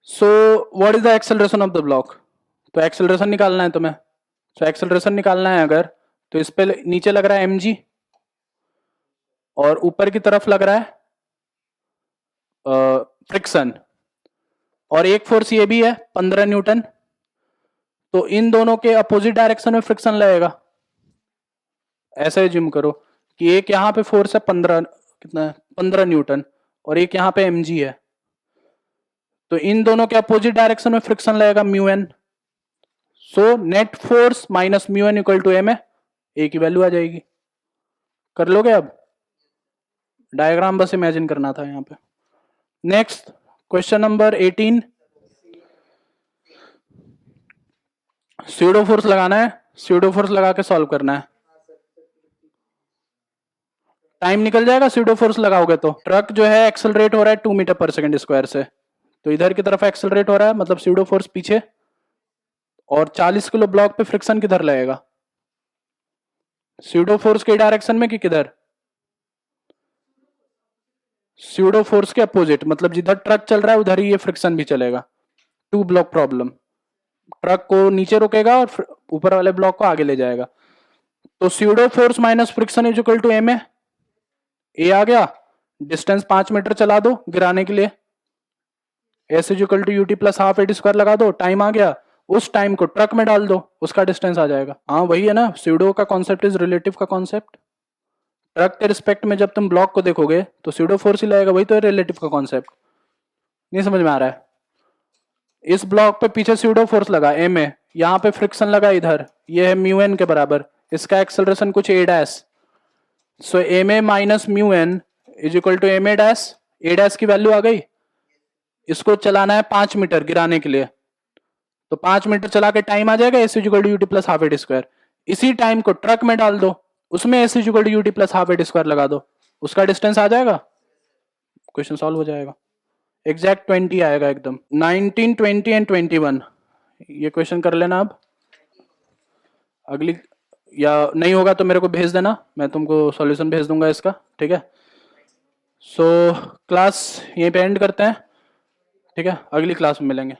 So what is the acceleration of the block? तो एक्सेलरेशन निकालना है तुम्हें। सो एक्सेलरेशन निकालना है अगर, तो इस पे नीचे लग रहा है mg और ऊपर की तरफ लग रहा है फ्रिक्शन, और एक फोर्स ये भी है 15 न्यूटन। तो इन दोनों के अपोजिट डायरेक्शन में फ्रिक्शन लगेगा। ऐसे जिम करो कि एक यहां पे फोर्स है 15, कितना है 15 न्यूटन, और एक यहां पे mg है। तो इन दोनों के अपोजिट डायरेक्शन में फ्रिक्शन लगेगा mu N. So net force minus mu N equal to M है, ए की वैल्यू आ जाएगी। कर लोगे? अब डायग्राम बस इमेजिन करना था यहां पे। Next question number 18, pseudo force लगाना है, स्यूडो फोर्स लगा के सॉल्व करना है। टाइम निकल जाएगा स्यूडो फोर्स लगाओगे तो। ट्रक जो है एक्सेलरेट हो रहा है 2 मीटर पर सेकंड स्क्वायर से, तो इधर की तरफ एक्सेलरेट हो रहा है, मतलब स्यूडो फोर्स पीछे, और 40 किलो ब्लॉक पे फ्रिक्शन किधर लगेगा? स्यूडो फोर्स के डायरेक्शन में कि किधर? स्यूडो फोर्स के अपोजिट, मतलब जिधर ट्रक चल रहा है उधर ही ये फ्रिक्शन भी चलेगा। 2 ब्लॉक प्रॉब्लम, ट्रक को नीचे रोकेगा और ऊपर वाले ब्लॉक को आगे ले जाएगा। तो pseudo force minus friction is equal to M है। ए आ गया, डिस्टेंस 5 मीटर चला दो गिराने के लिए, S is equal to U T plus half A T square लगा दो, टाइम आ गया, उस टाइम को ट्रक में डाल दो, उसका डिस्टेंस आ जाएगा। हाँ वही है ना, स्यूडो का कॉन्सेप्ट इज रिलेटिव का कॉन्सेप्ट। ट्रक के रिस्पेक्ट में जब तुम ब्लॉक को देखोगे तो स्यूडो फोर्स ही लगेगा, वही तो है रिलेटिव का कॉन्सेप्ट। नहीं समझ में आ रहा है? इस ब्लॉक पे पीछे स्यूडो फोर्स लगा एम ए, यहाँ पे फ्रिक्शन लगा इधर, ये है म्यू एन के बराबर, इसका एक्सेलरेशन कुछ A dash. So M A minus mu N is equal to M A dash, A dash की वैल्यू आ गई। इसको चलाना है 5 मीटर गिराने के लिए, तो 5 मीटर चला के टाइम आ जाएगा S equal to U T plus half A T square. इसी टाइम को ट्रक में डाल दो, उसमें S equal to U T plus half A T square लगा दो, उसका डिस्टेंस आ जाएगा, क्वेश्चन सॉल्व हो जाएगा। एग्जैक्ट 20 आएगा एकदम। 19, 20 एंड 21 ये क्वेश्चन कर लेना। अब अगली, या नहीं होगा तो मेरे को भेज देना, मैं तुमको सॉल्यूशन भेज दूंगा इसका, ठीक है। सो क्लास यहीं पे एंड करते हैं, ठीक है, अगली क्लास में मिलेंगे।